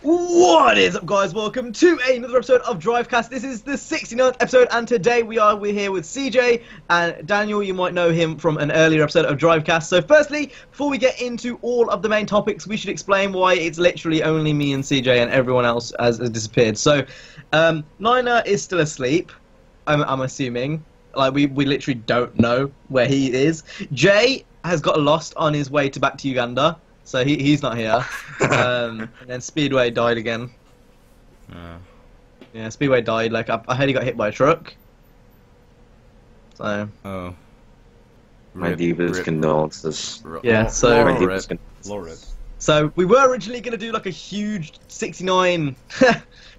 What is up, guys? Welcome to another episode of Drivecast. This is the 69th episode, and today we're here with CJ and Daniel. You might know him from an earlier episode of Drivecast. So firstly, before we get into all of the main topics, we should explain why it's literally only me and CJ and everyone else has disappeared. So, Nina is still asleep, I'm assuming. Like, we literally don't know where he is. Jay has got lost on his way back to Uganda. So he's not here. And then Speedway died again. Yeah, Speedway died. Like I heard he got hit by a truck. So. Oh. My deepest condolences. Yeah. So. My deepest condolences. So we were originally gonna do like a huge 69.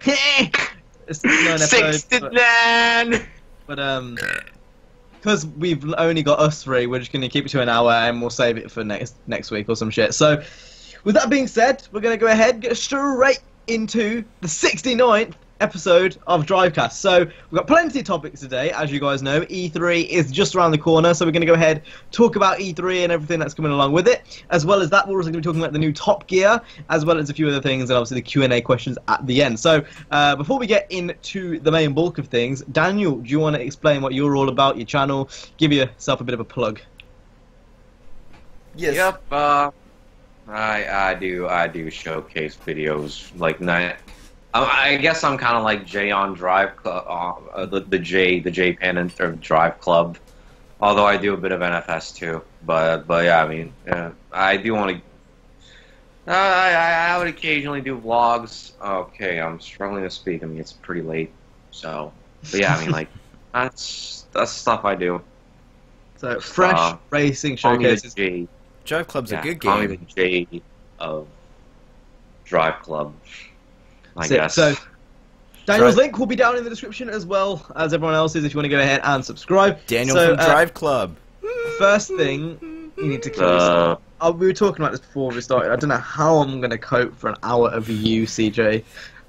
69 episode. 69. But because we've only got us three, we're just going to keep it to an hour and we'll save it for next week or some shit. So, with that being said, we're going to go ahead and get straight into the 69th episode of Drivecast. So, we've got plenty of topics today. As you guys know, E3 is just around the corner, so we're going to go ahead, talk about E3 and everything that's coming along with it. As well as that, we're also going to be talking about the new Top Gear, as well as a few other things, and obviously the Q&A questions at the end. So, before we get into the main bulk of things, Daniel, do you want to explain what you're all about, your channel? Give yourself a bit of a plug. Yes. Yep. I do showcase videos like that. I guess I'm kind of like Jay on Drive, the J Pennant or Drive Club. Although I do a bit of NFS too, but yeah, I mean, I do want to. I would occasionally do vlogs. Okay, I'm struggling to speak. I mean, it's pretty late, so. But yeah, I mean, like that's stuff I do. So fresh racing showcases. Drive Club's a good Call me game. the J of Drive Club. I guess. So, Daniel's link will be down in the description as well as everyone else's if you want to go ahead and subscribe. Daniel from Drive Club. First thing, you need to kill yourself. We were talking about this before we started. I don't know how I'm going to cope for an hour of you, CJ.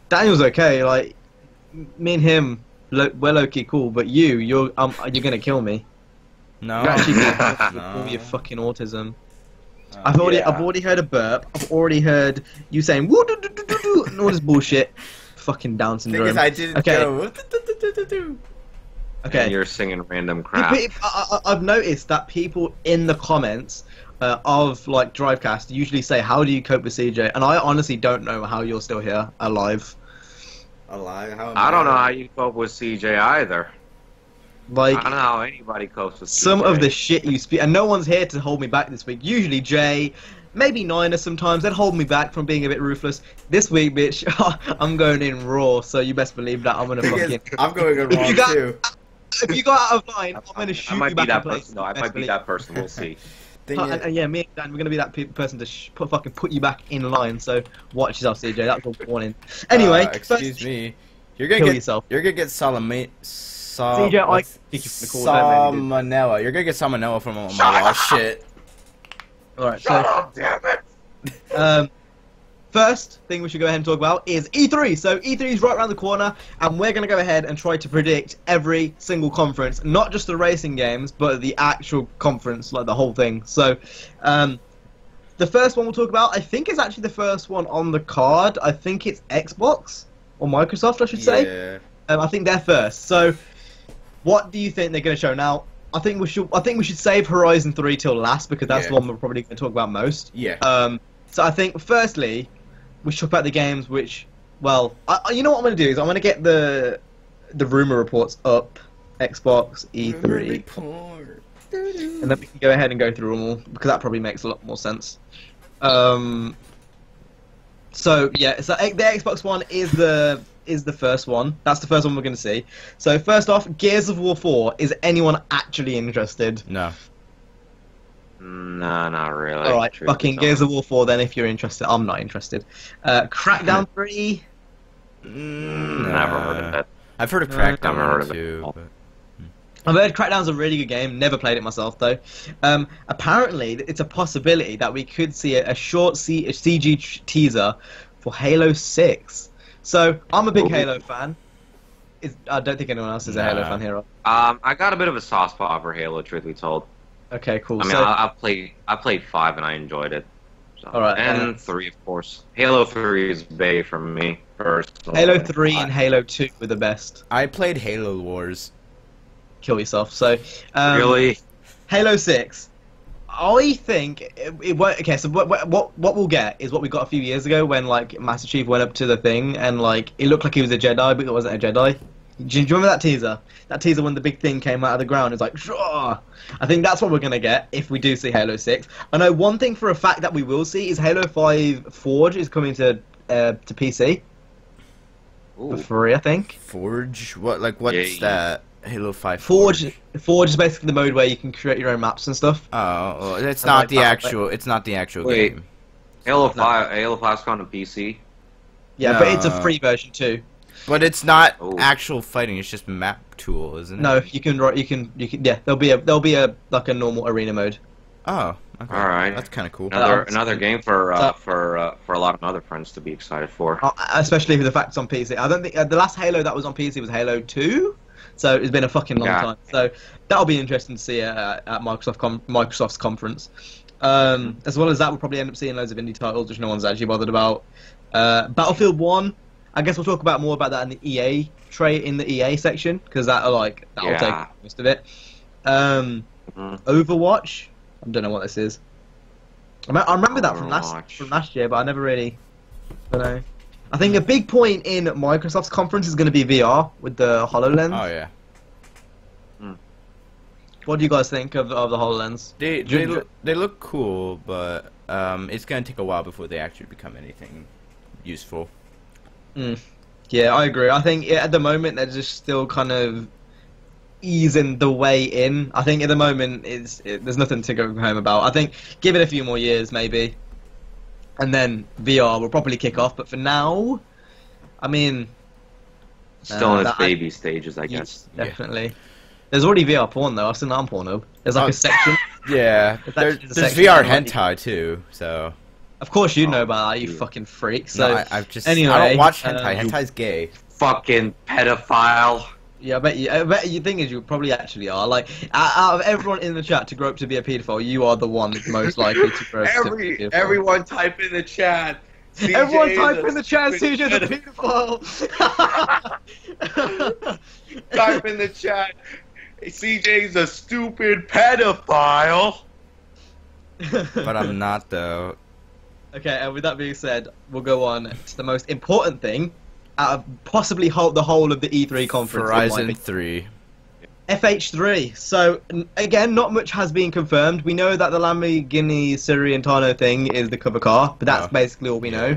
Daniel's okay. Like, me and him, we're low-key cool, but you're going to kill me. No. You're actually going to kill me with all your fucking autism. I've already heard a burp. I've already heard you saying woo doo doo doo doo doo and all this bullshit. Fucking Down syndrome. Thing is, I didn't go. Okay. And you're singing random crap. I've noticed that people in the comments of like Drivecast usually say, "How do you cope with CJ?" And I honestly don't know how you're still here, alive. Alive? I don't know how you cope with CJ either. Like, I don't know how anybody copes with some CJ. of the shit you speak, and no one's here to hold me back this week. Usually Jay, maybe Nina sometimes, they'd hold me back from being a bit ruthless. This week, bitch, I'm going in raw, so you best believe that I'm gonna fucking... I'm going in raw too. If you got out of line, I'm gonna shoot you back in place. No, I might be that person, we'll see. And yeah, me and Dan, we're gonna be that person to fucking put you back in line, so watch yourself, CJ, that's all warning. Anyway, excuse me. You're kill gonna yourself. You're gonna get CJ, I think you can call that maybe. salmonella. You're gonna get salmonella from all my raw shit. Alright, so Damn it! first thing we should go ahead and talk about is E3. So E3 is right around the corner, and we're going to go ahead and try to predict every single conference, not just the racing games, but the actual conference, like the whole thing. So the first one we'll talk about, I think, is actually the first one on the card. I think it's Xbox or Microsoft, I should say. Yeah. I think they're first. So what do you think they're going to show now? I think we should save Horizon 3 till last, because that's the one we're probably going to talk about most. Yeah. So I think firstly we should talk about the games which, well, you know what I'm going to do is I'm going to get the rumor reports up, Xbox E3, and then we can go ahead and go through them all, because that probably makes a lot more sense. So yeah, so the Xbox One is the first one. That's the first one we're going to see. So first off, Gears of War 4. Is anyone actually interested? No. No, not really. Alright, fucking Gears of War 4 then if you're interested. I'm not interested. Crackdown 3? Never heard of it. I've heard of Crackdown too. But... I've heard Crackdown's a really good game. Never played it myself though. Apparently, it's a possibility that we could see a short CG teaser for Halo 6. So I'm a big Halo fan. I don't think anyone else is a Halo fan here. I got a bit of a soft spot for Halo, truth be told. Okay, cool. I mean, I played 5 and I enjoyed it. So, All right, and 3, of course. Halo 3 is Bay for me personally. Halo 3 and Halo 2 were the best. I played Halo Wars. Kill yourself. So, Really? Halo 6. I think it won't. Okay, so what we'll get is what we got a few years ago when like Master Chief went up to the thing and like it looked like he was a Jedi, but it wasn't a Jedi. Do you remember that teaser? That teaser when the big thing came out of the ground, it's like, Shah! I think that's what we're gonna get if we do see Halo 6. I know one thing for a fact that we will see is Halo 5 Forge is coming to PC for free, I think. Forge? What's that? Halo 5 Forge is basically the mode where you can create your own maps and stuff. Oh, well, it's And not like the that, actual. It's not the actual Wait. game. Halo 5's gone to PC. Yeah, but it's a free version too. But it's not Oh. actual fighting. It's just map tool, isn't it? No, you can. Yeah, there'll be a like a normal arena mode. Oh, okay. All right. That's kind of cool. Another game for a lot of other friends to be excited for. Especially with the fact it's on PC. I don't think the last Halo that was on PC was Halo 2, so it's been a fucking long time. So that'll be interesting to see at Microsoft's conference. As well as that, we'll probably end up seeing loads of indie titles which no one's actually bothered about. Battlefield 1. I guess we'll talk about more about that in the EA section because that'll take most of it. Overwatch. I don't know what this is. I remember that from last year, but I never really. I don't know. I think a big point in Microsoft's conference is going to be VR with the HoloLens. Oh yeah. What do you guys think of the HoloLens? They look cool, but it's gonna take a while before they actually become anything useful. Yeah, I agree. I think at the moment they're just still kind of easing the way in. I think at the moment there's nothing to go home about. I think give it a few more years maybe, and then VR will probably kick off. But for now, I mean, Still in its baby stages, I guess. Definitely. Yeah. There's already VR porn though. I've seen that on Pornhub. There's like a section. Yeah, there's VR hentai too. So. Of course you know about that, you fucking freak. So no, I don't watch hentai. Hentai's gay. Fucking pedophile. Yeah, I bet you think is you probably actually are. Like out of everyone in the chat to grow up to be a pedophile, you are the one most likely to grow up to be a pedophile. Everyone type in the chat. Everyone type in the chat CJ's a pedophile. Type in the chat. CJ's a stupid pedophile. But I'm not though. Okay, and with that being said, we'll go on to the most important thing out of possibly the whole of the E3 conference. Horizon 3. FH3. So, again, not much has been confirmed. We know that the Lamborghini Sorrento thing is the cover car, but that's basically all we know.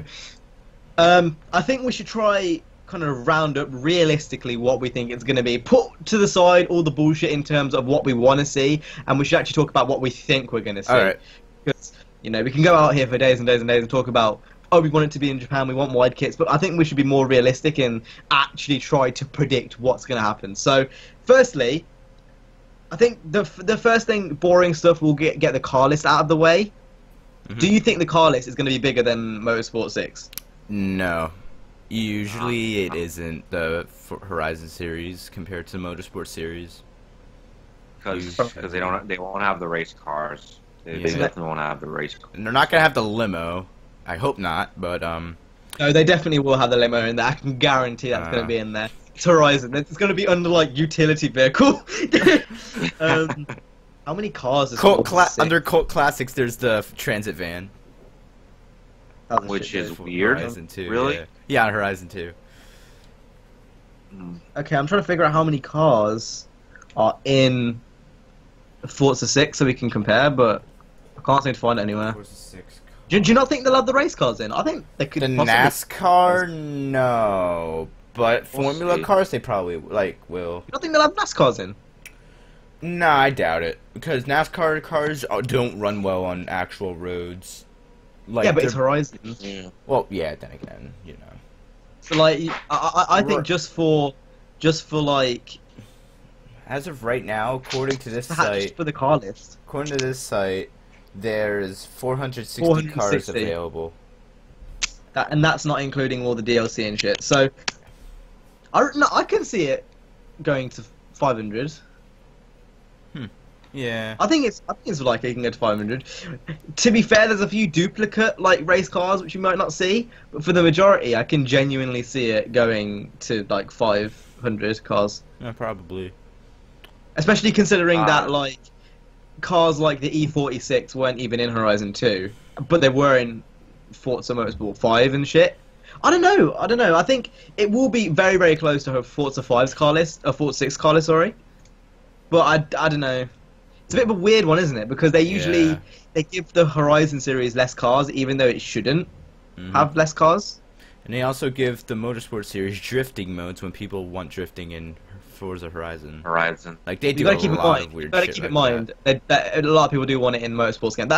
I think we should try kind of round up realistically what we think it's going to be. Put to the side all the bullshit in terms of what we want to see, and we should actually talk about what we think we're going to see. Alright. Because, you know, we can go out here for days and days and days and talk about, oh, we want it to be in Japan, we want wide kits, but I think we should be more realistic and actually try to predict what's going to happen. So, firstly, I think the first thing, boring stuff, we'll get the car list out of the way. Do you think the car list is going to be bigger than Motorsport 6? No. Usually it isn't the Horizon series compared to the Motorsport series. Because they won't have the race cars. They definitely won't have the race cars. And they're not gonna have the limo. I hope not, but No, they definitely will have the limo in there. I can guarantee that's going to be in there. It's Horizon. It's going to be under like utility vehicle. How many cars? Is under Cult Classics, there's the transit van. Which is weird. Horizon 2, really? Yeah, on Horizon 2. Okay, I'm trying to figure out how many cars are in Forza 6 so we can compare, but I can't seem to find it anywhere. Forza 6. Do you not think they'll have the race cars in? I think they could. The NASCAR, no, but Formula cars they probably will. You don't think they'll have NASCARs in? No, I doubt it because NASCAR cars don't run well on actual roads. Like, yeah, but it's Horizon. Yeah. Well, yeah, then again, you know. So like, I think just for like. As of right now, according to this site, just for the car list. According to this site, there's 460 cars available. And that's not including all the DLC and shit. So, I can see it going to 500. Yeah. I think it's like it can go to 500. To be fair, there's a few duplicate like race cars which you might not see, but for the majority, I can genuinely see it going to like 500 cars. Yeah, probably. Especially considering that like cars like the E46 weren't even in Horizon 2, but they were in Forza Motorsport 5 and shit. I don't know. I think it will be very, very close to her Forza 5's car list, Forza 6 car list, sorry. But I don't know. It's a bit of a weird one, isn't it? Because they give the Horizon series less cars, even though it shouldn't have less cars. And they also give the Motorsport series drifting modes when people want drifting in Forza Horizon. Like they do a lot of weird shit. You gotta keep in mind that a lot of people do want it in motorsports games.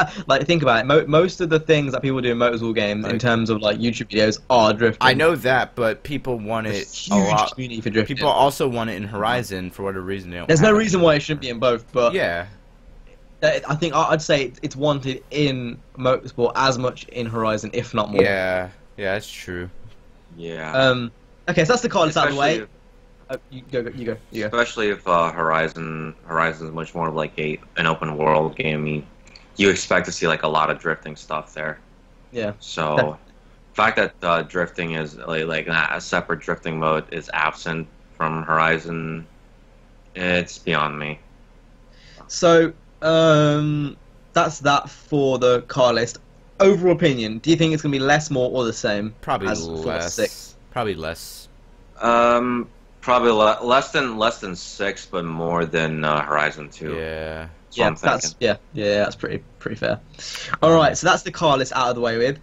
Think about it. Most of the things that people do in motorsport games, in terms of like YouTube videos, are drifting. I know that, but people want it a lot. Community for drifting. People also want it in Horizon for whatever reason. There's no reason why it shouldn't be in both, but yeah. I think I'd say it's wanted in motorsport as much in Horizon, if not more. Yeah, that's true. Yeah. Okay, so that's the car list out of the way. You go. Especially if Horizon is much more of like an open world game. You expect to see like a lot of drifting stuff there. Yeah. So, the fact that drifting is like a separate drifting mode is absent from Horizon, it's beyond me. So, that's that for the car list. Overall opinion: do you think it's gonna be less, more, or the same? Probably as less. 6? Probably less. Probably less than 6, but more than Horizon 2. Yeah. That's pretty fair. All right, so that's the car list out of the way with.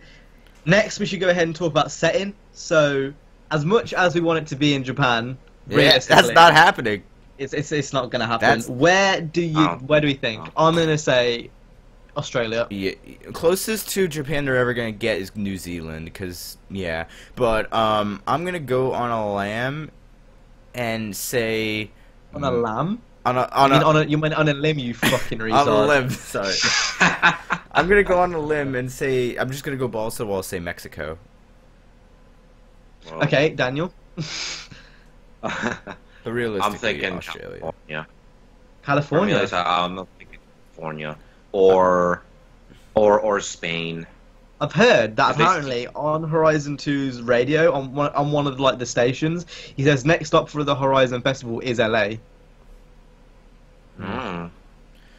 Next, we should go ahead and talk about setting. So, as much as we want it to be in Japan, that's not happening. It's not gonna happen. Where do we think? I'm gonna say Australia. Yeah, closest to Japan they're ever gonna get is New Zealand, because but I'm gonna go on a lamb and say on a lamb. You meant on a limb, you fucking retard. On a limb, sorry. I'm gonna go on a limb and say I'm just gonna go balls to the wall. Say Mexico. Well, okay, Daniel. But realistically, I'm thinking Australia. California. I'm not thinking California or Spain. I've heard that apparently on Horizon 2's radio, on one of like the stations, he says next stop for the Horizon Festival is LA. So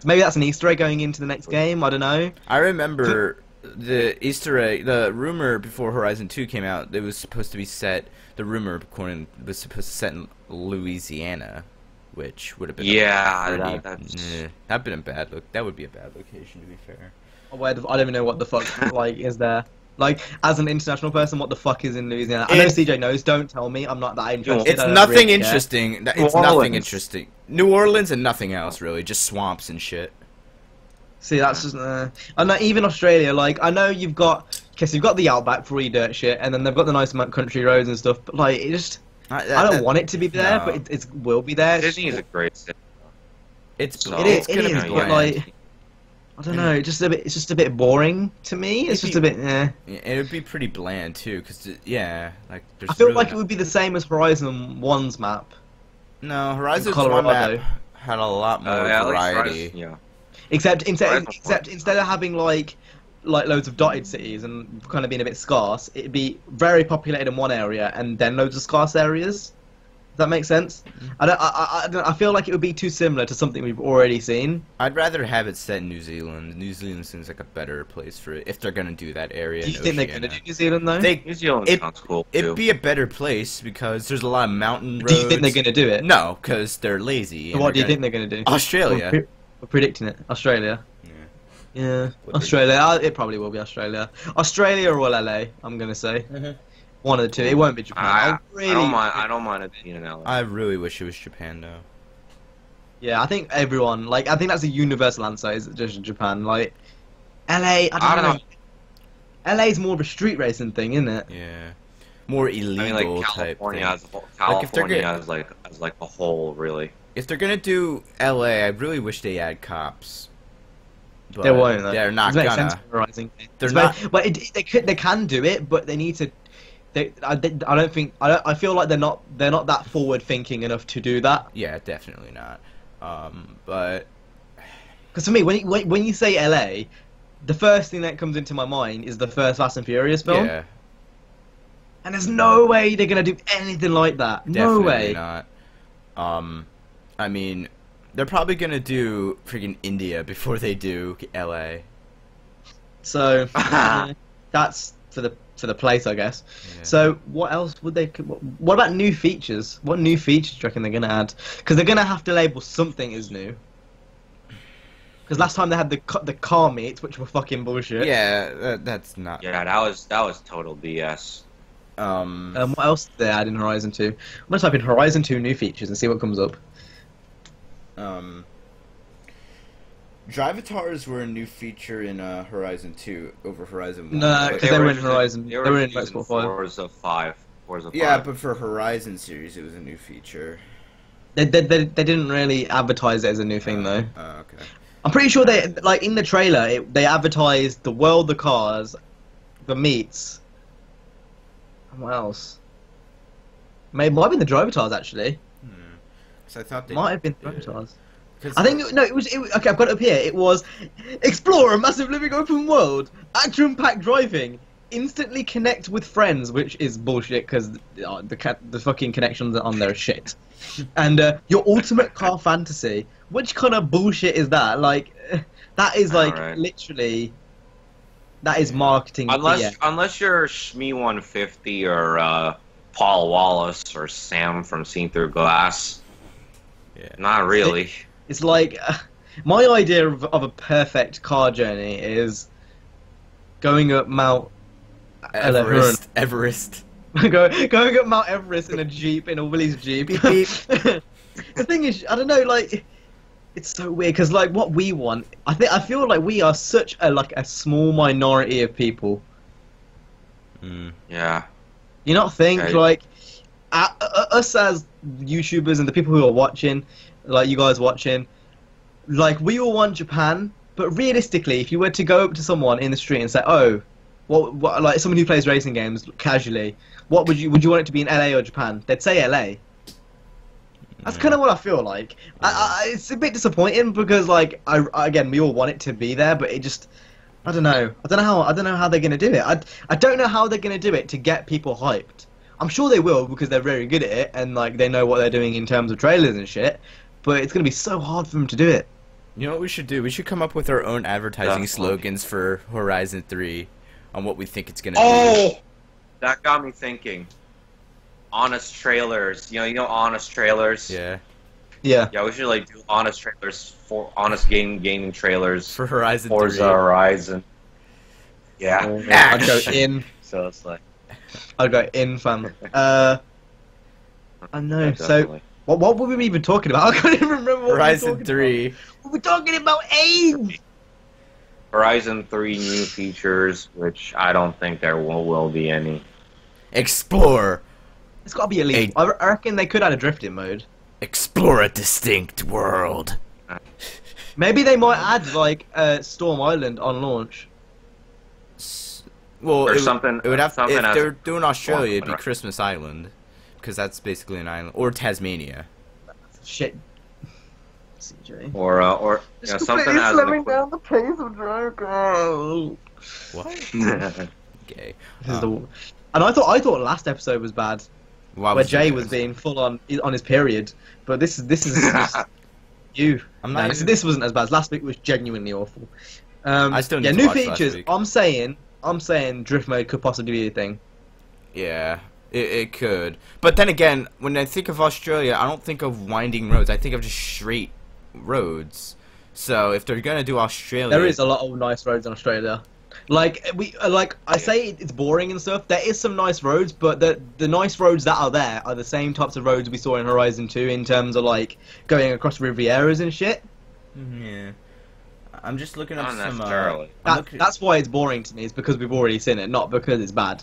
maybe that's an Easter egg going into the next game. I don't know. I remember the Easter egg, the rumor before Horizon 2 came out. It was supposed to be set. The rumor was supposed to set in Louisiana, which would have been that'd been a bad look. That would be a bad location, to be fair. I don't even know what the fuck like is there. Like, as an international person, what the fuck is in Louisiana? I know CJ knows. Don't tell me. I'm not that interested. It's nothing interesting. It's nothing interesting. New Orleans and nothing else, really. Just swamps and shit. See, that's just... and even Australia, like, I know you've got... Okay, so you've got the Outback for dirt shit, and then they've got the nice country roads and stuff, but, like, it just... I don't want it to be there, but it will be there. Disney is a great city. It is, but, like... I don't know. It's just a bit boring to me. It's just a bit. Yeah, it would be pretty bland too, because like there's. I feel like it would be the same as Horizon 1's map. No, Horizon 1 map had a lot more variety. Except instead of having like loads of dotted cities and kind of being a bit scarce, it'd be very populated in one area and then loads of scarce areas. Does that make sense? I feel like it would be too similar to something we've already seen. I'd rather have it set in New Zealand. New Zealand seems like a better place for it if they're gonna do that area. Do you think they're gonna do New Zealand though? New Zealand sounds cool too. It'd be a better place because there's a lot of mountain roads. Do you think they're gonna do it? No, because they're lazy. So what do you think they're gonna do? Australia. We're predicting it. Australia. Yeah. Australia. It probably will be Australia. Australia or LA. I'm gonna say. One of the two. It won't be Japan. I don't mind it being in LA. I really wish it was Japan though. Yeah, I think everyone I think that's a universal answer. Is just Japan. Like LA. I don't know. LA's more of a street racing thing, isn't it? Yeah. More illegal type thing. California as like a whole, really. If they're gonna do LA, I really wish they add cops. But they won't. They're not gonna. They're not. Well, they can do it, but they need to. I feel like they're not that forward thinking enough to do that. Yeah, definitely not. But Because for me, when you say LA, the first thing that comes into my mind is the first Fast and Furious film. Yeah. And there's no way they're gonna do anything like that. No way. Definitely not. I mean, they're probably gonna do freaking India before they do LA. So that's for the place, I guess. Yeah. So what else would they? What about new features? What new features do you reckon they're gonna add? Because they're gonna have to label something as new. Because last time they had the car meets, which were fucking bullshit. Yeah, that's not. Yeah, that was total BS. What else did they add in Horizon 2? I'm gonna type in Horizon 2 new features and see what comes up. Drivatars were a new feature in Horizon 2 over Horizon 1. No, because they were in Horizon. They They were in using Motorsport 5. Forza 5. Forza 5. Yeah, but for Horizon series, it was a new feature. They didn't really advertise it as a new thing though. Okay. I'm pretty sure they like in the trailer they advertised the world, the cars, the meets. And what else? Might have been the Drivatars actually. So I thought they Might have been the Drivatars. 'cause I think it was okay. I've got it up here. It was explore a massive living open world, action-packed driving, instantly connect with friends, which is bullshit because the fucking connections on there are shit. And your ultimate car fantasy. Which kind of bullshit is that? Like, that is like literally. That is marketing. Unless you're Shmee 150 or Paul Wallace or Sam from Seen Through Glass. Yeah. Not really. It's like my idea of a perfect car journey is going up Mount Everest. going up Mount Everest in a Jeep, in a Willys Jeep. Beep, beep. The thing is, I don't know, like, it's so weird because like what we want, I feel like we are such a small minority of people. Yeah. You not think like us as YouTubers and the people who are watching, like you guys watching, like we all want Japan, but realistically, if you were to go up to someone in the street and say, "Oh, what like someone who plays racing games casually, what would you want it to be in LA or Japan?" They'd say LA. That's kind of what I feel like. It's a bit disappointing because like again we all want it to be there, but it just I don't know how they're gonna do it. I don't know how they're gonna do it to get people hyped. I'm sure they will because they're very good at it and like they know what they're doing in terms of trailers and shit. But it's gonna be so hard for them to do it. You know what we should do? We should come up with our own advertising slogans for Horizon 3 on what we think it's gonna be. That got me thinking. Honest trailers. You know honest trailers? Yeah. Yeah. Yeah, we should like do honest trailers for honest gaming trailers For Horizon 3. Forza Horizon. Yeah. I'd go in. So it's like I'd go in, fam. I know. Yeah, So what were we even talking about? I can't even remember what Horizon we were talking 3. about. We were talking about AIDS. Horizon 3 new features, which I don't think there will be any. Explore. It's got to be at least. I reckon they could add a drifting mode. Explore a distinct world. Maybe they might add like Storm Island on launch. Well, Or something. It would have something if as- they're doing Australia, it'd be Right. Christmas Island, because that's basically an island, or Tasmania. Shit. CJ. Or something as slowing down the pace of Dragon. What? Okay. This is the. And I thought last episode was bad, Why where was Jay it was good? being full on his period. But this is just you. I'm not No, even- this wasn't as bad. Last week was genuinely awful. I still need yeah, to new watch last features. week. I'm saying drift mode could possibly be a thing. Yeah, it could. But then again, when I think of Australia, I don't think of winding roads. I think of just straight roads. So if they're gonna do Australia, There is a lot of nice roads in Australia. Like I say it's boring and stuff. There is some nice roads, but the nice roads that are there are the same types of roads we saw in Horizon 2 in terms of like going across Rivieras and shit. Yeah. I'm just looking up Not some. necessarily. That's why it's boring to me. It's because we've already seen it, not because it's bad.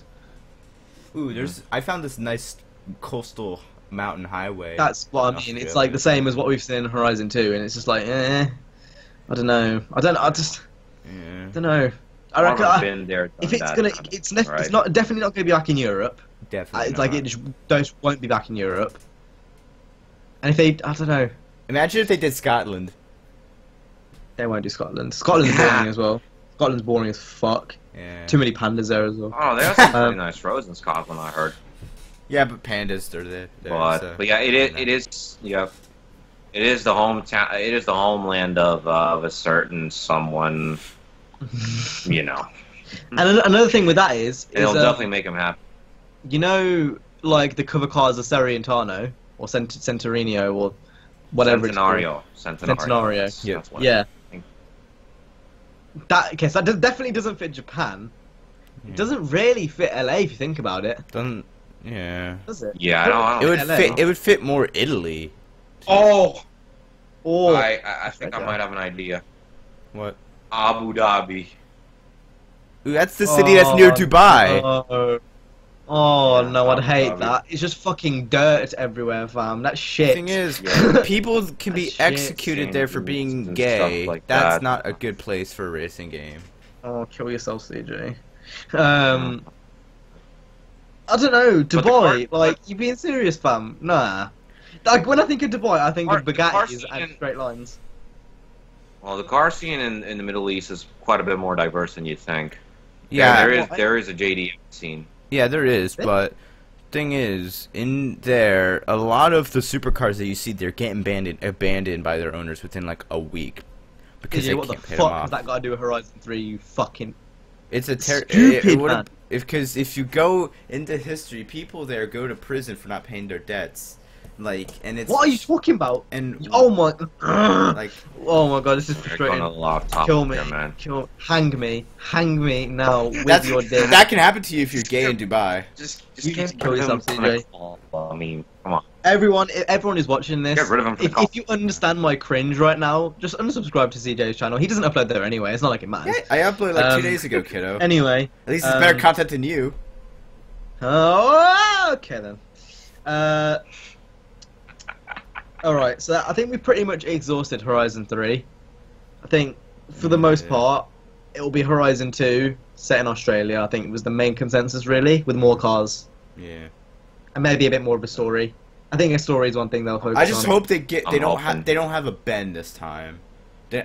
Ooh, I found this nice coastal mountain highway. That's what I mean. It's like the same as what we've seen in Horizon 2, and it's just like, I don't know. I don't know. I reckon been there, if done it's that gonna, kind of it's thing, right? not definitely not gonna be back in Europe. Definitely. It's like not. it just won't be back in Europe. And if they, I don't know, Imagine if they did Scotland. They won't do Scotland. Scotland's boring as well. Scotland's boring as fuck. Yeah. Too many pandas there as well. Oh, they have some pretty nice roads in Scotland, I heard. Yeah, but pandas are there. But yeah, it is the hometown. It is the homeland of a certain someone. You know. And another thing with that is it'll definitely make them happy. You know, like the cover cars of Centuriano or Centurino or whatever Centenario. it's called. Centenario. Yeah. Yeah. That definitely doesn't fit Japan. Yeah. It doesn't really fit LA if you think about it. Doesn't. Yeah. Does it? Yeah, I don't It would fit. It would fit more Italy. Oh. Or I think I might have an idea. What? Abu Dhabi. Ooh, that's the city that's near Dubai. Oh no, I'd Abu hate Dhabi. that. It's just fucking dirt everywhere, fam. That's shit. The thing is, people can be That's shit. executed there for being And gay. stuff like That's that. not a good place for a racing game. Oh, kill yourself, CJ. I don't know, Dubai. Like, you being serious, fam? Nah. Like when I think of Dubai, I think of Bugattis and straight lines. Well, the car scene in the Middle East is quite a bit more diverse than you think. Yeah, there is a JDM scene. yeah, there is, but thing is, in there, a lot of the supercars that you see, they're getting abandoned by their owners within like a week because they What the can't pay them fuck has off. that got to do with Horizon 3, you fucking... It's a Stupid, man. Because if you go into history, people there go to prison for not paying their debts. Like, and it's What are you talking about? and Oh my... like Oh my god, this is We're frustrating. going a lot off topic Kill me. here, man. Hang me now with that's your dick. that can happen to you if you're gay in Dubai. Just You get need to kill rid of yourself, him from the CJ. call. I mean, come on. Everyone who's watching this, Get rid of him from the call. if you understand my cringe right now, just unsubscribe to CJ's channel. He doesn't upload there anyway. It's not like it matters. I uploaded like 2 days ago, kiddo. Anyway, At least it's better content than you. oh, okay then. Alright, so I think we pretty much exhausted Horizon 3. I think, for the most part, it will be Horizon 2, set in Australia. I think it was the main consensus, really, with more cars. Yeah. And maybe a bit more of a story. I think a story is one thing they'll focus on. I just hope they I'm don't hoping. have a Ben this time.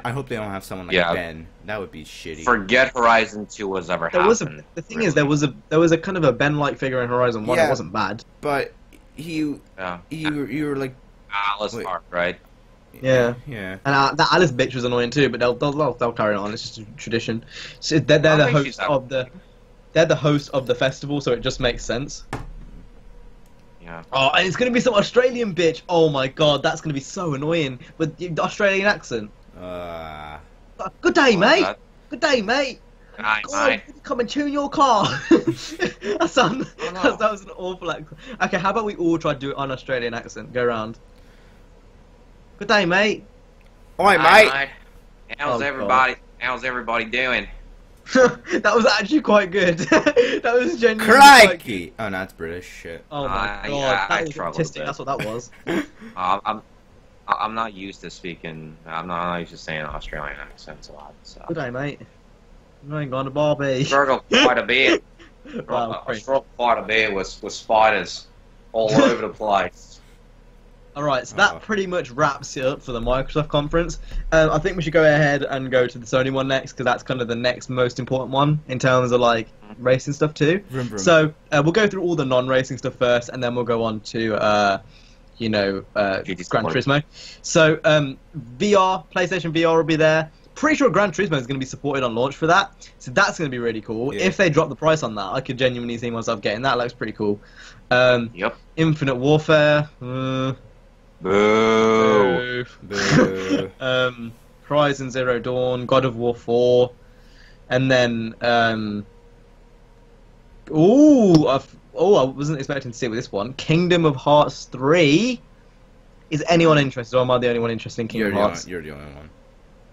I hope they don't have someone like Yeah. Ben. That would be shitty. Forget Horizon 2 was ever There was happened. the thing is, there was a kind of a Ben-like figure in Horizon 1. Yeah. It wasn't bad. But you were like Alice Wait. Park, right? Yeah. yeah. And that Alice bitch was annoying too, but they'll carry on. It's just a tradition. So they're I the think host she's that- of the host of the festival, so it just makes sense. Yeah. Oh, and it's gonna be some Australian bitch. Oh my god, that's gonna be so annoying with the Australian accent. Good day, mate. that- Good day, mate. Aye, God, aye. come and tune your car. That was an awful accent. Okay, how about we all try to do it on Australian accent? Go round. Good day, mate. Oi, Aye, mate. aye. Oh, How's everybody doing? That was actually quite good. That was genuinely quite good. Crikey! Oh, no, that's British shit. Oh my I- god, I that was struggled a autistic. bit. That's what that was. I'm not used to speaking. I'm not used to saying Australian accents a lot. So Good day, mate. I ain't going to Barbie. struggled quite a bit. Wow, I great. struggled quite a bit with spiders all over the place. Alright, so that pretty much wraps it up for the Microsoft conference. I think we should go ahead and go to the Sony one next, because that's kind of the next most important one in terms of like racing stuff too. Vroom, vroom. So we'll go through all the non-racing stuff first, and then we'll go on to GT Gran Sport. Turismo. So VR, PlayStation VR will be there. Pretty sure Gran Turismo is going to be supported on launch for that, so that's going to be really cool. Yeah. If they drop the price on that, I could genuinely see myself getting that. Looks pretty cool. Yep. Infinite Warfare. Boo. Boo. Horizon Zero Dawn, God of War 4, and then I wasn't expecting to see it with this one. Kingdom of Hearts 3. Is anyone interested, or am I the only one interested in Kingdom Hearts? You're the only one.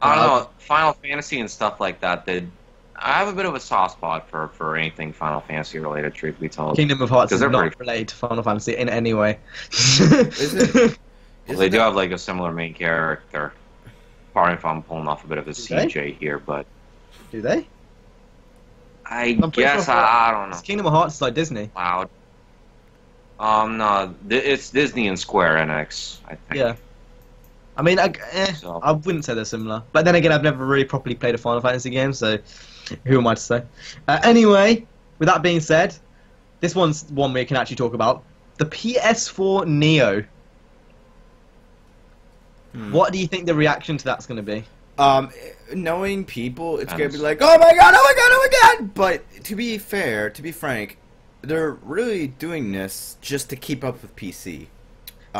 I don't know, Final Fantasy and stuff like that. I have a bit of a soft spot for anything Final Fantasy related, truth be told. Kingdom of Hearts 'Cause is they're not pretty- related to Final Fantasy in any way. Is it? Well, they do have like a similar main character. Pardon if I'm pulling off a bit of a they? CJ here, but Do they? I I'm pretty guess sure I don't know. Kingdom of Hearts is like Disney. Loud. No, it's Disney and Square Enix, I think. Yeah. I mean, So, I wouldn't say they're similar. But then again, I've never really properly played a Final Fantasy game, so who am I to say? Anyway, with that being said, this one's one we can actually talk about. The PS4 Neo. What do you think the reaction to that's going to be? Knowing people, it's gonna be like, oh my god, oh my god, oh my god! But to be fair, to be frank, they're really doing this just to keep up with PC.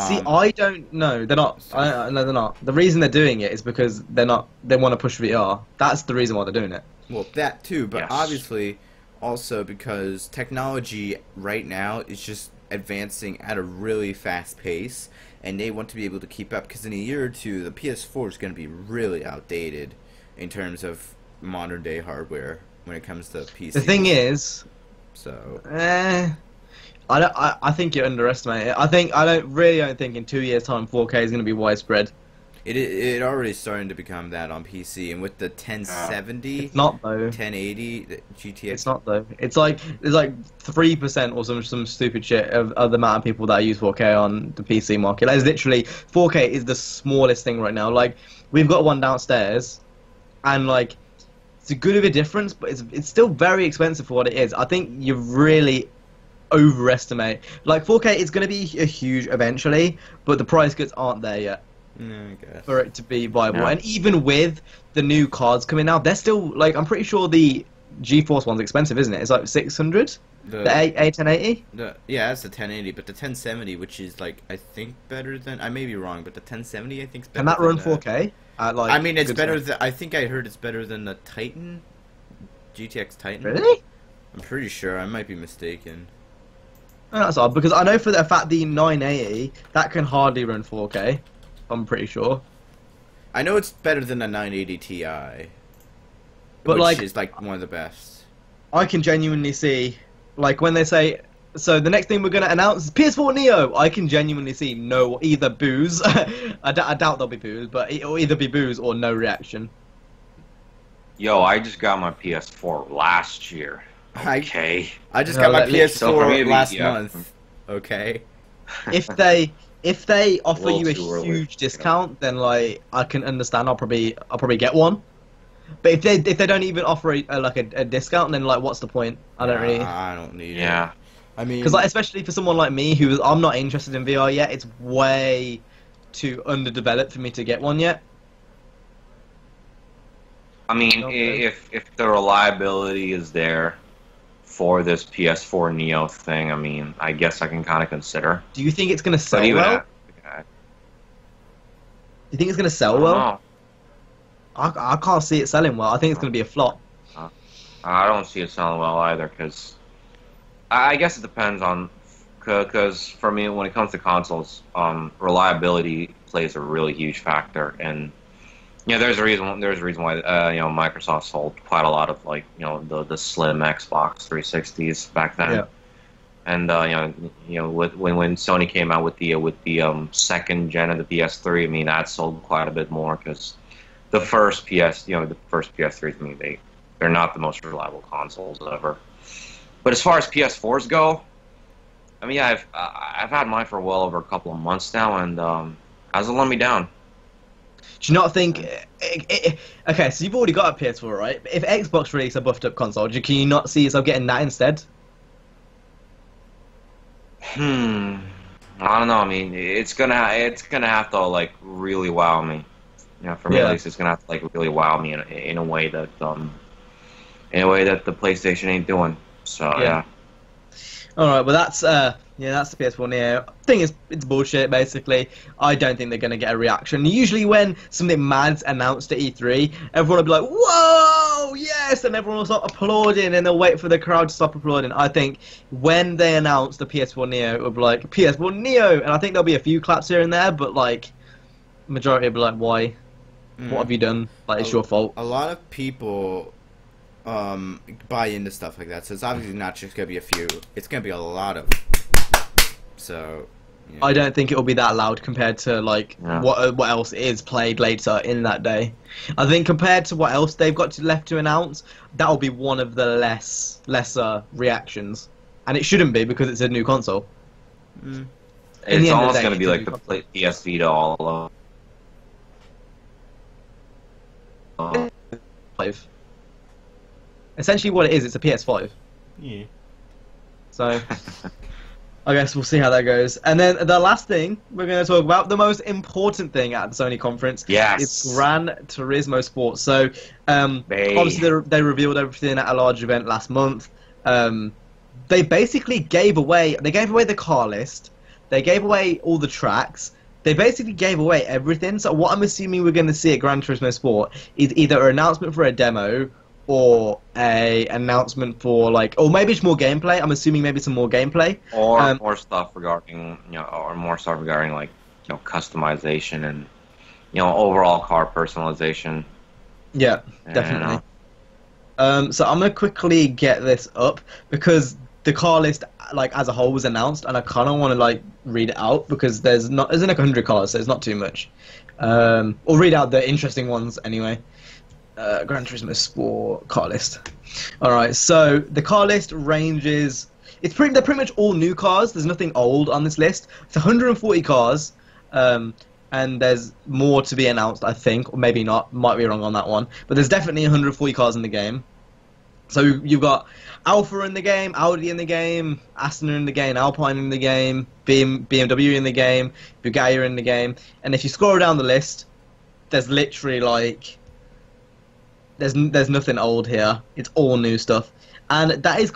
See, I don't know. They're not. No, they're not. The reason they're doing it is because they're not. They want to push VR. That's the reason why they're doing it. Well, that too, but Yes. obviously also because technology right now is just advancing at a really fast pace, and they want to be able to keep up. Because in a year or two, the PS4 is going to be really outdated in terms of modern day hardware when it comes to PC. The thing is, so I think you underestimate it. I don't think in 2 years' time 4K is going to be widespread. it already starting to become that on PC, and with the 1070, It's not though. 1080, the GTX. It's not though. It's like 3% or some stupid shit of the amount of people that use 4K on the PC market. Like, it's literally 4K is the smallest thing right now. Like, we've got one downstairs, and like it's a good of a difference, but it's still very expensive for what it is. I think you really overestimate. Like 4K is going to be a huge eventually, but the price cuts aren't there yet I guess. for it to be viable. Yeah. And even with the new cards coming out, they're still like, I'm pretty sure the GeForce one's expensive, isn't it? It's like 600. The A1080. Yeah, that's the 1080, but the 1070, which is like I think better than, I may be wrong, but the 1070 I think is better. Can that run than 4K? Like, I mean, it's good better stuff? than, I think I heard it's better than the Titan, GTX Titan. Really? I'm pretty sure. I might be mistaken. Oh, that's odd because I know for the fact the 980 that can hardly run 4K. I'm pretty sure. I know it's better than the 980 Ti, But, which like, is like one of the best. I can genuinely see, like, when they say, so the next thing we're going to announce is PS4 Neo, I can genuinely see either boos, I doubt there'll be boos, but it'll either be boos or no reaction. yo, I just got my PS4 last year. Okay. I just No, got my that leaks. So for me, PS4 last yeah. month. Okay. If they offer Little you a too early, huge discount, then like I can understand. I'll probably get one. But if they don't even offer a discount, then like what's the point? I don't really. I don't need it. Yeah. I mean, Because like, especially for someone like me I'm not interested in VR yet, it's way too underdeveloped for me to get one yet. I mean, Okay. if the reliability is there for this PS4 Neo thing, I mean, I guess I can kind of consider. Do you think it's gonna sell But even well? at, Do you think it's gonna I sell don't well? know. I can't see it selling well. I think it's gonna be a flop. I don't see it selling well either, because I guess it depends on, because for me, when it comes to consoles, reliability plays a really huge factor, and there's a reason why Microsoft sold quite a lot of like the slim Xbox 360s back then. Yeah. And when Sony came out with the second gen of the PS3, I mean that sold quite a bit more because the first PS3s, I mean they're not the most reliable consoles ever. But as far as PS4s go, I mean I've had mine for well over a couple of months now, and hasn't let me down. Do you not think? Okay, so you've already got a PS4, right? If Xbox released a buffed up console, can you not see yourself getting that instead? I don't know. I mean, it's gonna have to like really wow me. For me at least, it's gonna have to like really wow me in a way that the PlayStation ain't doing. So yeah. All right, well that's the PS4 Neo. Thing is, it's bullshit. Basically, I don't think they're gonna get a reaction. Usually, when something mad's announced at E3, everyone will be like, "Whoa, yes!" and everyone will start applauding, and they'll wait for the crowd to stop applauding. I think when they announce the PS4 Neo, it'll be like PS4 Neo, and I think there'll be a few claps here and there, but like, majority will be like, "Why? What have you done? Like, it's your fault." A lot of people buy into stuff like that, so it's obviously not just gonna be a few. It's gonna be a lot of. So. Yeah. I don't think it'll be that loud compared to like what else is played later in that day. I think compared to what else they've got left to announce, that'll be one of the lesser reactions, and it shouldn't be because it's a new console. It's almost day, gonna be it's a like new the console. PS Vita all over. 5. Essentially, what it is, it's a PS5. Yeah. So, I guess we'll see how that goes. And then the last thing we're going to talk about, the most important thing at the Sony conference, is Gran Turismo Sport. So, obviously they revealed everything at a large event last month. They basically gave away the car list, they gave away all the tracks, they basically gave away everything. So what I'm assuming we're going to see at Gran Turismo Sport is either an announcement for a demo or a announcement for or maybe it's more gameplay. I'm assuming maybe some more gameplay or more stuff regarding customization and overall car personalization. Yeah, definitely. So I'm gonna quickly get this up because the car list as a whole was announced, and I kind of want to read it out because there's 100 cars, so it's not too much. Or read out the interesting ones anyway. Gran Turismo Sport car list. Alright, so the car list ranges... they're pretty much all new cars. There's nothing old on this list. It's 140 cars, and there's more to be announced, I think, or maybe not. Might be wrong on that one. But there's definitely 140 cars in the game. So you've got Alfa in the game, Audi in the game, Aston in the game, Alpine in the game, BMW in the game, Bugatti in the game. And if you scroll down the list, there's literally there's nothing old here. It's all new stuff, and that is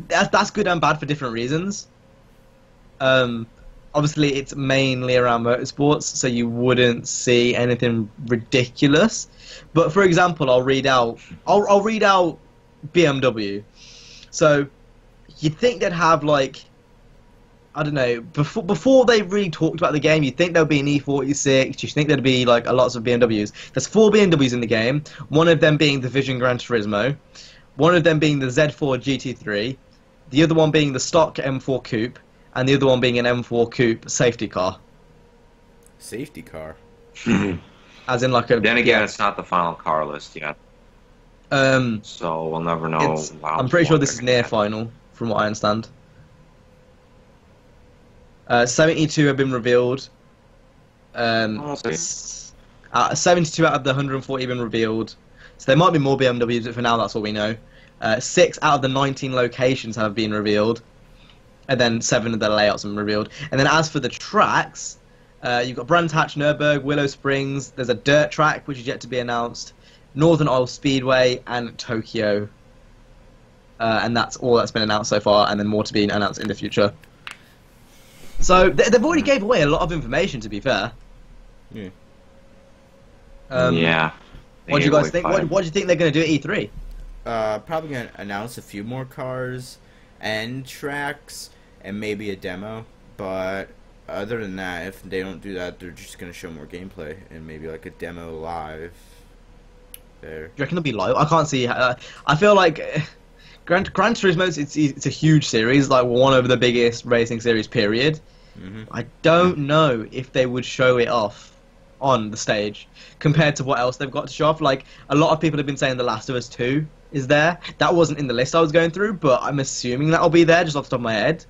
that's good and bad for different reasons. Obviously, it's mainly around motorsports, so you wouldn't see anything ridiculous. But for example, I'll read out BMW. So you'd think they'd have I don't know, before they really talked about the game, you'd think there'd be an E46, you'd think there'd be lots of BMWs. There's 4 BMWs in the game, one of them being the Vision Gran Turismo, one of them being the Z4 GT3, the other one being the stock M4 Coupe, and the other one being an M4 Coupe safety car. Safety car? As in Then again, it's not the final car list yet. So we'll never know. I'm pretty sure this is near final, from what I understand. 72 have been revealed. 72 out of the 140 have been revealed. So there might be more BMWs, but for now that's all we know. 6 out of the 19 locations have been revealed. And then 7 of the layouts have been revealed. And then as for the tracks, you've got Brands Hatch, Nürburgring, Willow Springs. There's a dirt track, which is yet to be announced. Northern Oil Speedway and Tokyo. And that's all that's been announced so far, and then more to be announced in the future. So they've already gave away a lot of information, to be fair. Yeah. Yeah. What do you guys think? What do you think they're going to do at E3? Probably going to announce a few more cars and tracks and maybe a demo. But other than that, if they don't do that, they're just going to show more gameplay and maybe a demo live. There. Do you reckon it'll be live? I can't see. I feel like Gran Turismo, it's a huge series, one of the biggest racing series, period. Mm-hmm. I don't know if they would show it off on the stage compared to what else they've got to show off. A lot of people have been saying The Last of Us 2 is there. That wasn't in the list I was going through, but I'm assuming that'll be there just off the top of my head.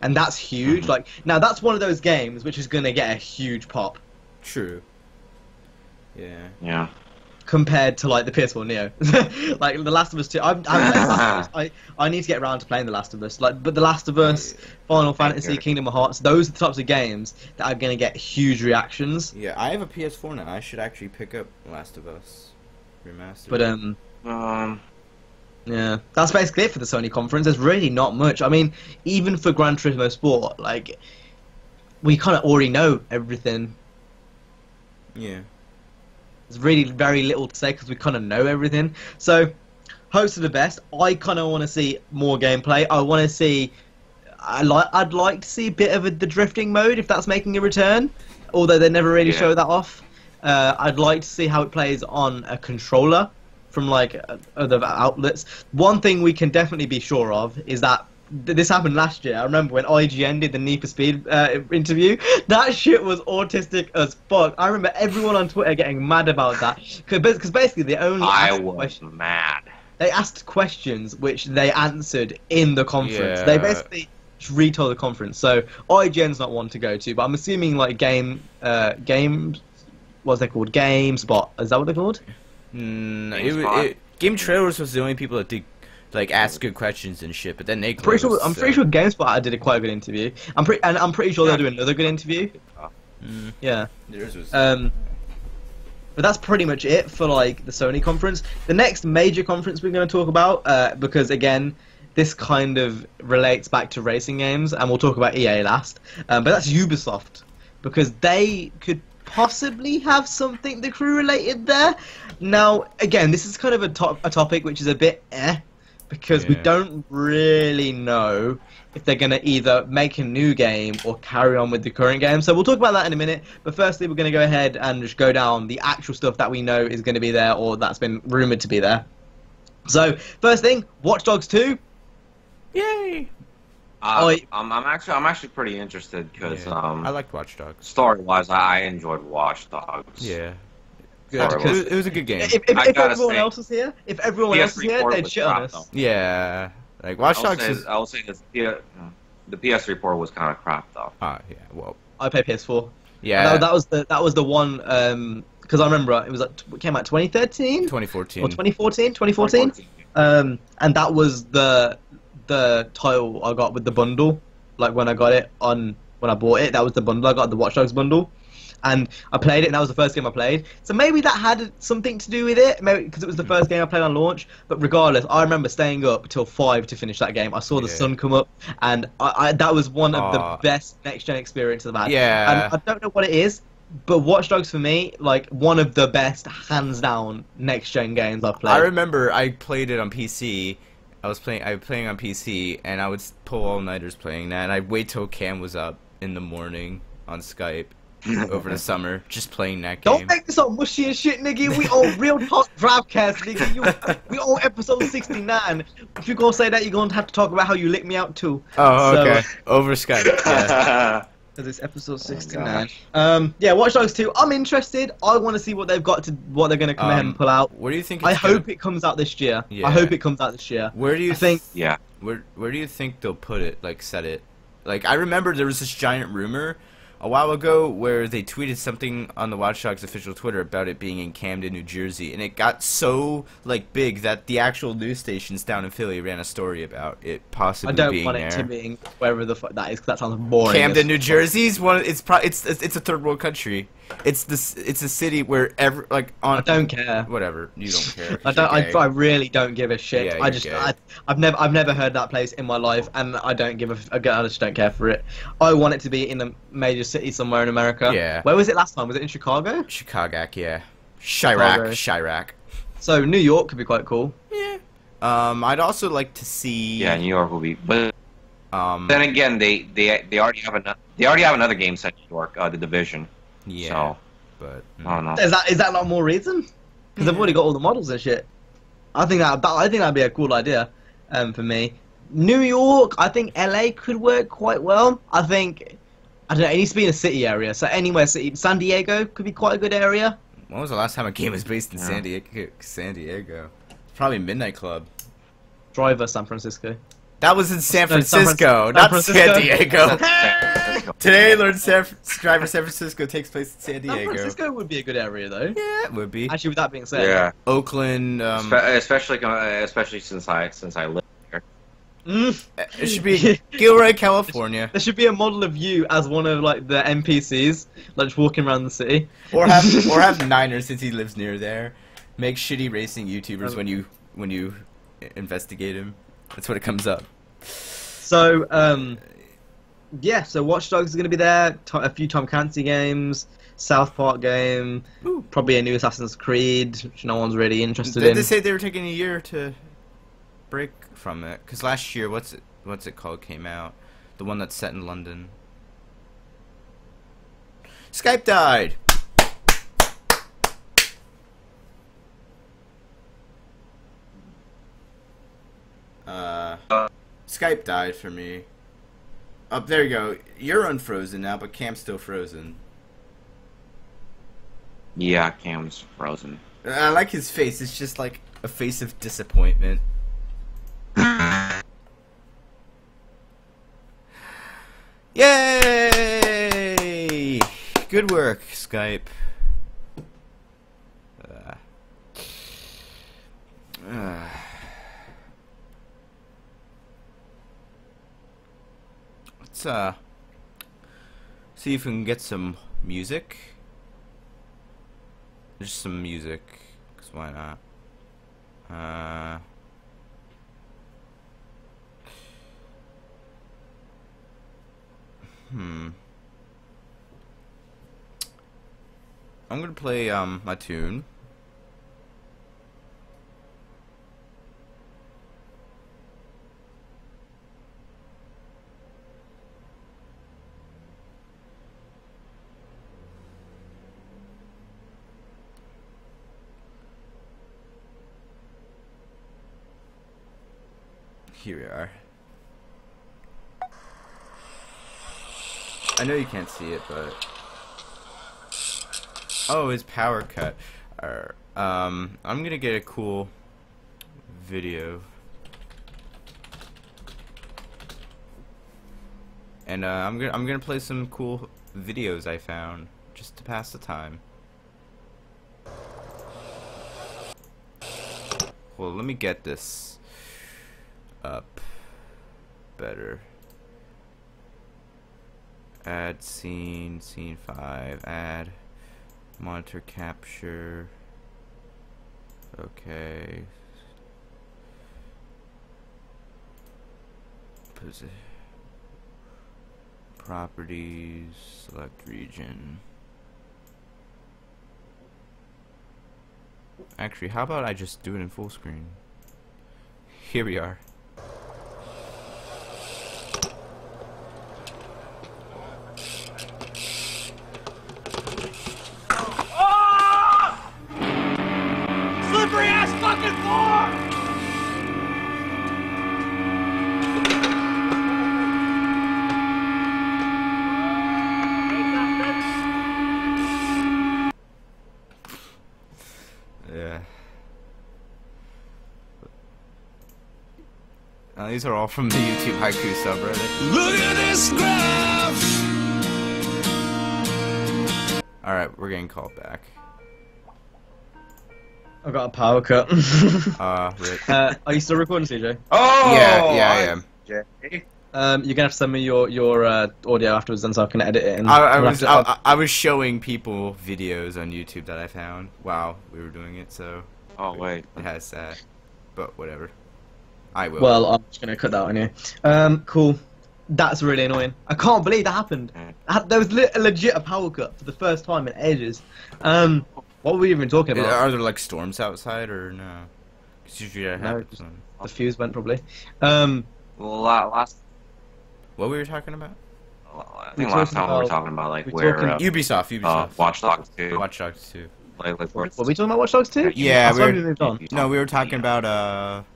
And that's huge. Now that's one of those games which is going to get a huge pop. True. Yeah. Yeah. Compared to the PS4 Neo, The Last of Us 2. I need to get around to playing The Last of Us. But The Last of Us, Final Fantasy, Kingdom Hearts, those are the types of games that are gonna get huge reactions. Yeah, I have a PS4 now. I should actually pick up Last of Us Remastered. But yeah, that's basically it for the Sony conference. There's really not much. I mean, even for Gran Turismo Sport, we kind of already know everything. Yeah. There's really very little to say because we kind of know everything. So, hopes for the best. I kind of want to see more gameplay. I want to see... I'd like to see a bit of the drifting mode, if that's making a return. Although they never really show that off. I'd like to see how it plays on a controller from, other outlets. One thing we can definitely be sure of is that this happened last year. I remember when IGN did the Need for Speed interview. That shit was autistic as fuck. I remember everyone on Twitter getting mad about that. Because basically they only mad. They asked questions which they answered in the conference. Yeah. They basically just retold the conference. So IGN's not one to go to, but I'm assuming game... what's they called? GameSpot. Is that what they're called? Game Trailers was the only people that did like ask good questions and shit, but then they I'm pretty closed. sure GameSpot did a quite good interview. I'm pretty sure they'll do another good interview. Yeah. Theirs was. But that's pretty much it for like the Sony conference. The next major conference we're going to talk about, because again, this kind of relates back to racing games, and we'll talk about EA last. But that's Ubisoft, because they could possibly have something The Crew related there. Now, again, this is kind of a topic which is a bit because we don't really know if they're going to either make a new game or carry on with the current game. So we'll talk about that in a minute. But firstly, we're going to go ahead and just go down the actual stuff that we know is going to be there or that's been rumored to be there. So, first thing, Watch Dogs 2. Yay! I'm actually pretty interested because I liked Watch Dogs. Story-wise, I enjoyed Watch Dogs. Yeah. Good. It was a good game. If everyone else was here, they'd shit on us. Yeah. Like Watch Dogs I will say this, the PS3 port was kind of crap though. Yeah. Well, I play PS4. Yeah. That was the one because I remember it came out 2013, 2014, or 2014. And that was the title I got with the bundle. Like when I got it when I bought it, that was the bundle. I got the Watch Dogs bundle. And I played it, and that was the first game I played. So maybe that had something to do with it, maybe because it was the first game I played on launch. But regardless, I remember staying up till 5 to finish that game. I saw the sun come up, and that was one of the best next-gen experiences I've had. Yeah. And I don't know what it is, but Watch Dogs for me, like one of the best, hands down, next-gen games I've played. I remember I played it on PC. I was playing on PC, and I would pull all-nighters playing that, and I'd wait till Cam was up in the morning on Skype. Over the summer, just playing that game. Don't make this all mushy and shit, nigga. We on Real Talk Drivecast, nigga. We on episode 69. If you're gonna say that, you're gonna have to talk about how you licked me out too. Oh, okay. Over Skype. Yeah. Because it's episode 69. Yeah, Watch Dogs 2. I'm interested. I want to see what they're gonna come ahead and pull out. Where do you think? I hope it comes out this year. Yeah. I hope it comes out this year. Where do you think? Yeah. Where do you think they'll put it? Like set it? Like I remember there was this giant rumor a while ago where they tweeted something on the Watch Dogs official Twitter about it being in Camden, New Jersey, and it got so like big that the actual news stations down in Philly ran a story about it possibly being there. I don't want it to be wherever the fuck that is, because that sounds boring. Camden, New Jersey's one. It's a third world country. It's a city where I don't care. Whatever, you don't care. I really don't give a shit. Yeah, I've never heard that place in my life, and I don't give I just don't care for it. I want it to be in a major city somewhere in America. Yeah. Where was it last time? Was it in Chicago? Chicago, yeah. Chirac. So New York could be quite cool. Yeah. I'd also like to see. Yeah, New York will be. But then again, they already have another game set in New York, The Division. Yeah. So, but I don't know. Is that not more reason? Because they've already got all the models and shit. I think that'd be a cool idea. For me, New York. I think LA could work quite well. I don't know. It needs to be in a city area. So anywhere city. San Diego could be quite a good area. When was the last time a game was based in San Diego? Probably Midnight Club. Driver, San Francisco. That was in San Francisco, not San Diego. Today, Driver San Francisco takes place in San Diego. San Francisco would be a good area, though. Yeah, it would be. Actually, with that being said, Yeah. Oakland, especially since I live here. It should be Gilroy, California. There should be a model of you as one of like the NPCs, like just walking around the city. Or have Niner since he lives near there. Make shitty racing YouTubers when you investigate him. That's what it comes up. So yeah. So Watch Dogs is going to be there. A few Tom Clancy games, South Park game, probably a new Assassin's Creed, which no one's really interested in. They say they were taking a year to break from it because last year, what's it called, came out, the one that's set in London. Skype died. Skype died for me. Oh, there you go. You're unfrozen now, but Cam's still frozen. Yeah, Cam's frozen. I like his face. It's just like a face of disappointment. Yay! Good work, Skype. Let's see if we can get some music. Just some music, 'cause why not? I'm gonna play my tune. Here we are. I know you can't see it, but oh, his power cut. I'm gonna get a cool video, and I'm gonna play some cool videos I found just to pass the time. Well, let me get this up better. Add scene 5, add monitor capture. Okay. Properties, select region. Actually, how about I just do it in full screen? Here we are. Slippery ass fucking floor! Yeah. These are all from the YouTube Haiku subreddit. Look at this graph! Alright, we're getting called back. I got a power cut. Rip. Are you still recording, CJ? Oh, Yeah, I am. Jay. You're gonna have to send me your audio afterwards, then so I can edit it. And I was showing people videos on YouTube that I found while we were doing it, so Oh wait. it has that. But whatever. I will. Well, I'm just gonna cut that out anyway. Cool. That's really annoying. I can't believe that happened. There was legit a power cut for the first time in ages. What were we even talking about? Are there like storms outside or no? Because usually that happens. No, the fuse went probably. Well, last. What we were talking about? I think last time we were talking about like where Ubisoft. Watch Dogs 2. Watch Dogs 2. Like where Were we talking about Watch Dogs 2? Yeah, That's why we moved on. No, we were talking about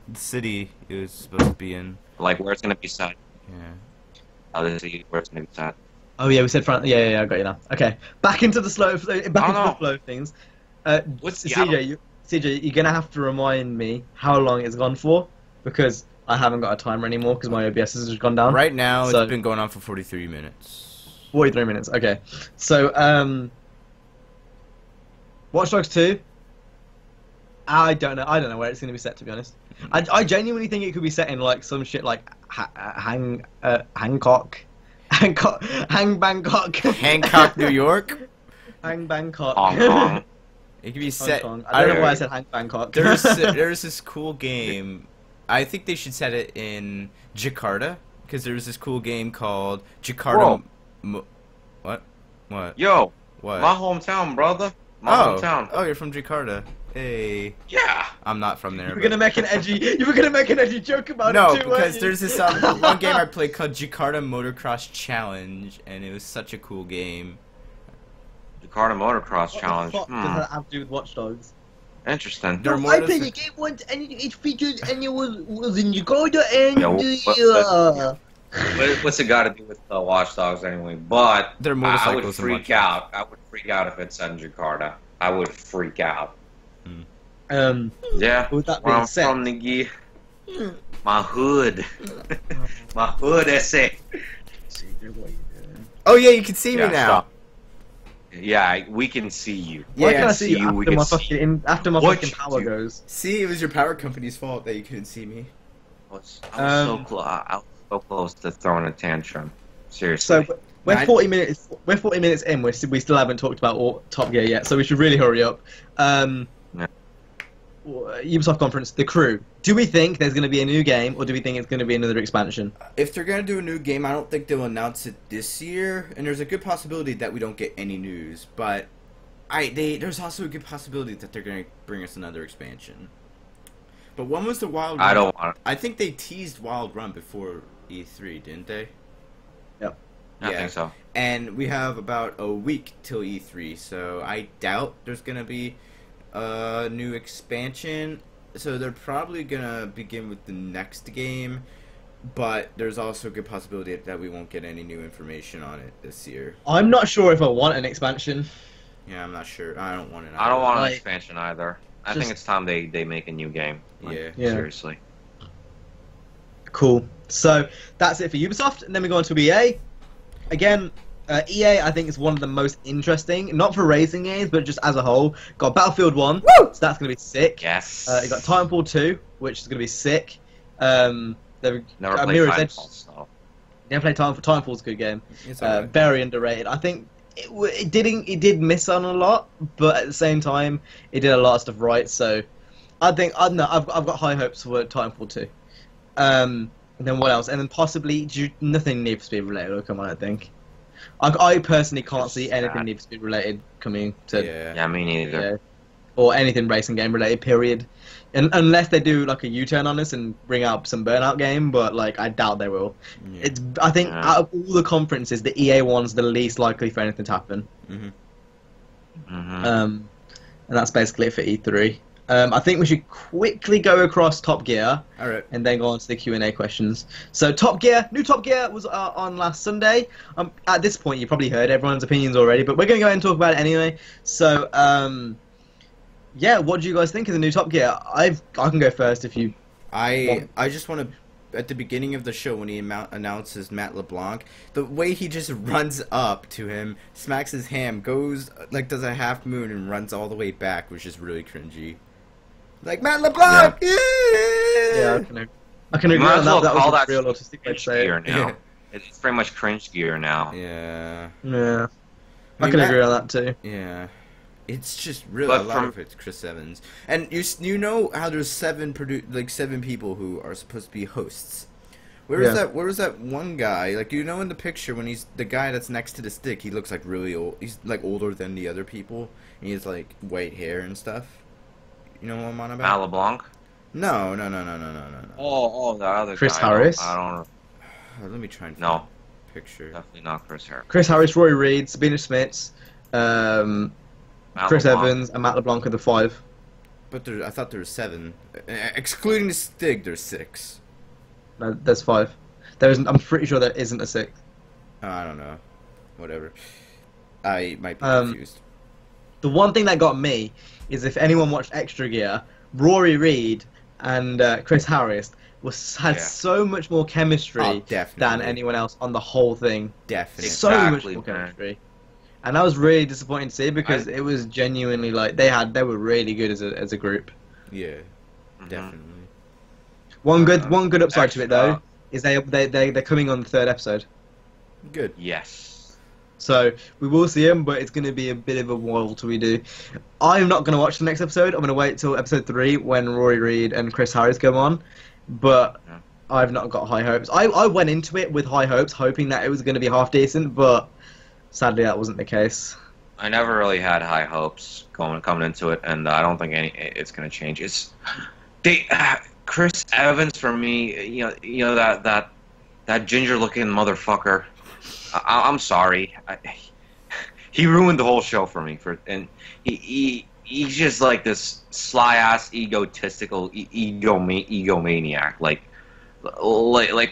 the city it was supposed to be in. like where it's gonna be set. Yeah. The city where it's gonna be set. Oh yeah, we said front. Yeah, I got you now. Okay, back into the flow. Back into the flow of things. What's CJ? You're gonna have to remind me how long it's gone for, because I haven't got a timer anymore because my OBS has just gone down. Right now, it's been going on for 43 minutes. 43 minutes. Okay, so Watch Dogs 2. I don't know where it's gonna be set, to be honest. I genuinely think it could be set in like some shit like Hancock, Bangkok, Hancock, New York. Bangkok. Hong Kong. It could be set. I don't know why I said Bangkok. There's this cool game. I think they should set it in Jakarta because there's this cool game called Jakarta. What? Yo. What? My hometown, brother. My hometown. Oh, you're from Jakarta. Hey. Yeah. I'm not from there. You were gonna make an edgy joke about no, it too, because there's this one game I played called Jakarta Motocross Challenge, and it was such a cool game. Jakarta Motocross Challenge. What the fuck does that have to do with Watch Dogs? Interesting. I played the game once, and it featured, and it was in Jakarta, and What's it got to do with Watch Dogs anyway? But they're I motorcycles. would freak out. I would freak out if it's set in Jakarta. I would freak out. Yeah. With that Where being I'm said, from, nigga. My hood. My hood essay. Oh yeah, you can see me now. Stop. Yeah, we can see you. Why Yeah, can't I see see you you, we after can my see fucking after my What fucking you power do. goes? See, it was your power company's fault that you couldn't see me. I was so close to throwing a tantrum. So Seriously. we're Nine- 40 minutes. We're 40 minutes in. We still haven't talked about Top Gear yet, so we should really hurry up. Yeah. Ubisoft conference, The Crew. Do we think there's going to be a new game, or do we think it's going to be another expansion? If they're gonna do a new game, I don't think they'll announce it this year, and there's a good possibility that we don't get any news. But there's also a good possibility that they're gonna bring us another expansion. But when was the Wild Run? I don't want. I think they teased Wild Run before E3, didn't they? Yep. I think so. And we have about a week till E3, so I doubt there's gonna be a new expansion. So they're probably gonna begin with the next game, but there's also a good possibility that we won't get any new information on it this year. I'm not sure if I want an expansion. Yeah, I'm not sure. I don't want it. I don't want an Like, expansion either. I just- think it's time they make a new game. Like, Yeah. Yeah. Seriously. Cool. So that's it for Ubisoft, and then we go on to EA. Again, EA I think is one of the most interesting, not for racing games, but just as a whole. Got Battlefield 1, so that's going to be sick. Yes. You got Titanfall 2, which is going to be sick. Never Never played Mirror's Edge. Titanfall, so. Never played Titanfall. Titanfall's a good game. It's alright. Very underrated. I think it did miss on a lot, but at the same time, it did a lot of stuff right. So I think I've got high hopes for Titanfall 2. And then what else? And then possibly nothing Need for Speed related will come on. I think. I personally can't see anything Need for Speed related coming to Yeah, me neither. yeah, or anything racing game related. Period. And unless they do like a U-turn on us and bring out some Burnout game, but like I doubt they will. Yeah. I think out of all the conferences, the EA one's the least likely for anything to happen. Mm-hmm. Mm-hmm. And that's basically it for E3. I think we should quickly go across Top Gear All right. and then go on to the Q&A questions. So new Top Gear was on last Sunday. At this point, you probably heard everyone's opinions already, but we're going to go ahead and talk about it anyway. So, yeah, what do you guys think of the new Top Gear? I can go first if you... I just want to, at the beginning of the show when he announces Matt LeBlanc, the way he just runs up to him, smacks his hand, goes like does a half moon and runs all the way back was just really cringy. Like Matt LeBlanc, Yeah, I can agree might on as that. well That call was that a real autistic way to cringe say gear it. now. It's pretty much cringe gear now. Yeah, Yeah, I I mean, can Matt- agree on that too. yeah. It's just really But a lot from- of it's Chris Evans, and you know how there's seven people who are supposed to be hosts. Where was that one guy? Like, you know, in the picture when he's the guy that's next to the stick, he looks like really old. He's like older than the other people. And he has like white hair and stuff. You know what I'm on about? Matt LeBlanc? No. Oh, the other Chris guy. Harris? I don't know. Let me try and No. find a picture. Definitely not Chris Harris. Chris Harris, Roy Reid, Sabina Smits, Matt Chris LeBlanc. Evans, and Matt LeBlanc are the 5. But I thought there were 7. Excluding the stick, there's 6. No, there's 5. I'm pretty sure there isn't a 6th. I don't know. Whatever. I might be Um, confused. The one thing that got me is if anyone watched Extra Gear, Rory Reid and Chris Harris had Yeah. so much more chemistry Oh, definitely. than anyone else on the whole thing. Definitely. So much Exactly, more man. chemistry. And I was really disappointed to see because it was genuinely like they were really good as a group. Yeah, Mhm. definitely. One good upside to it though Extra. is they're coming on the 3rd episode. Good. Yes. So we will see him, but it's going to be a bit of a while till we do. I'm not going to watch the next episode. I'm going to wait till episode 3 when Rory Reid and Chris Harris come on. But Yeah. I've not got high hopes. I went into it with high hopes, hoping that it was going to be half decent, but sadly that wasn't the case. I never really had high hopes coming into it, and I don't think it's going to change. Chris Evans for me, you know that ginger-looking motherfucker. I'm sorry, he ruined the whole show for me. And he's just like this sly-ass, egotistical egomaniac. Like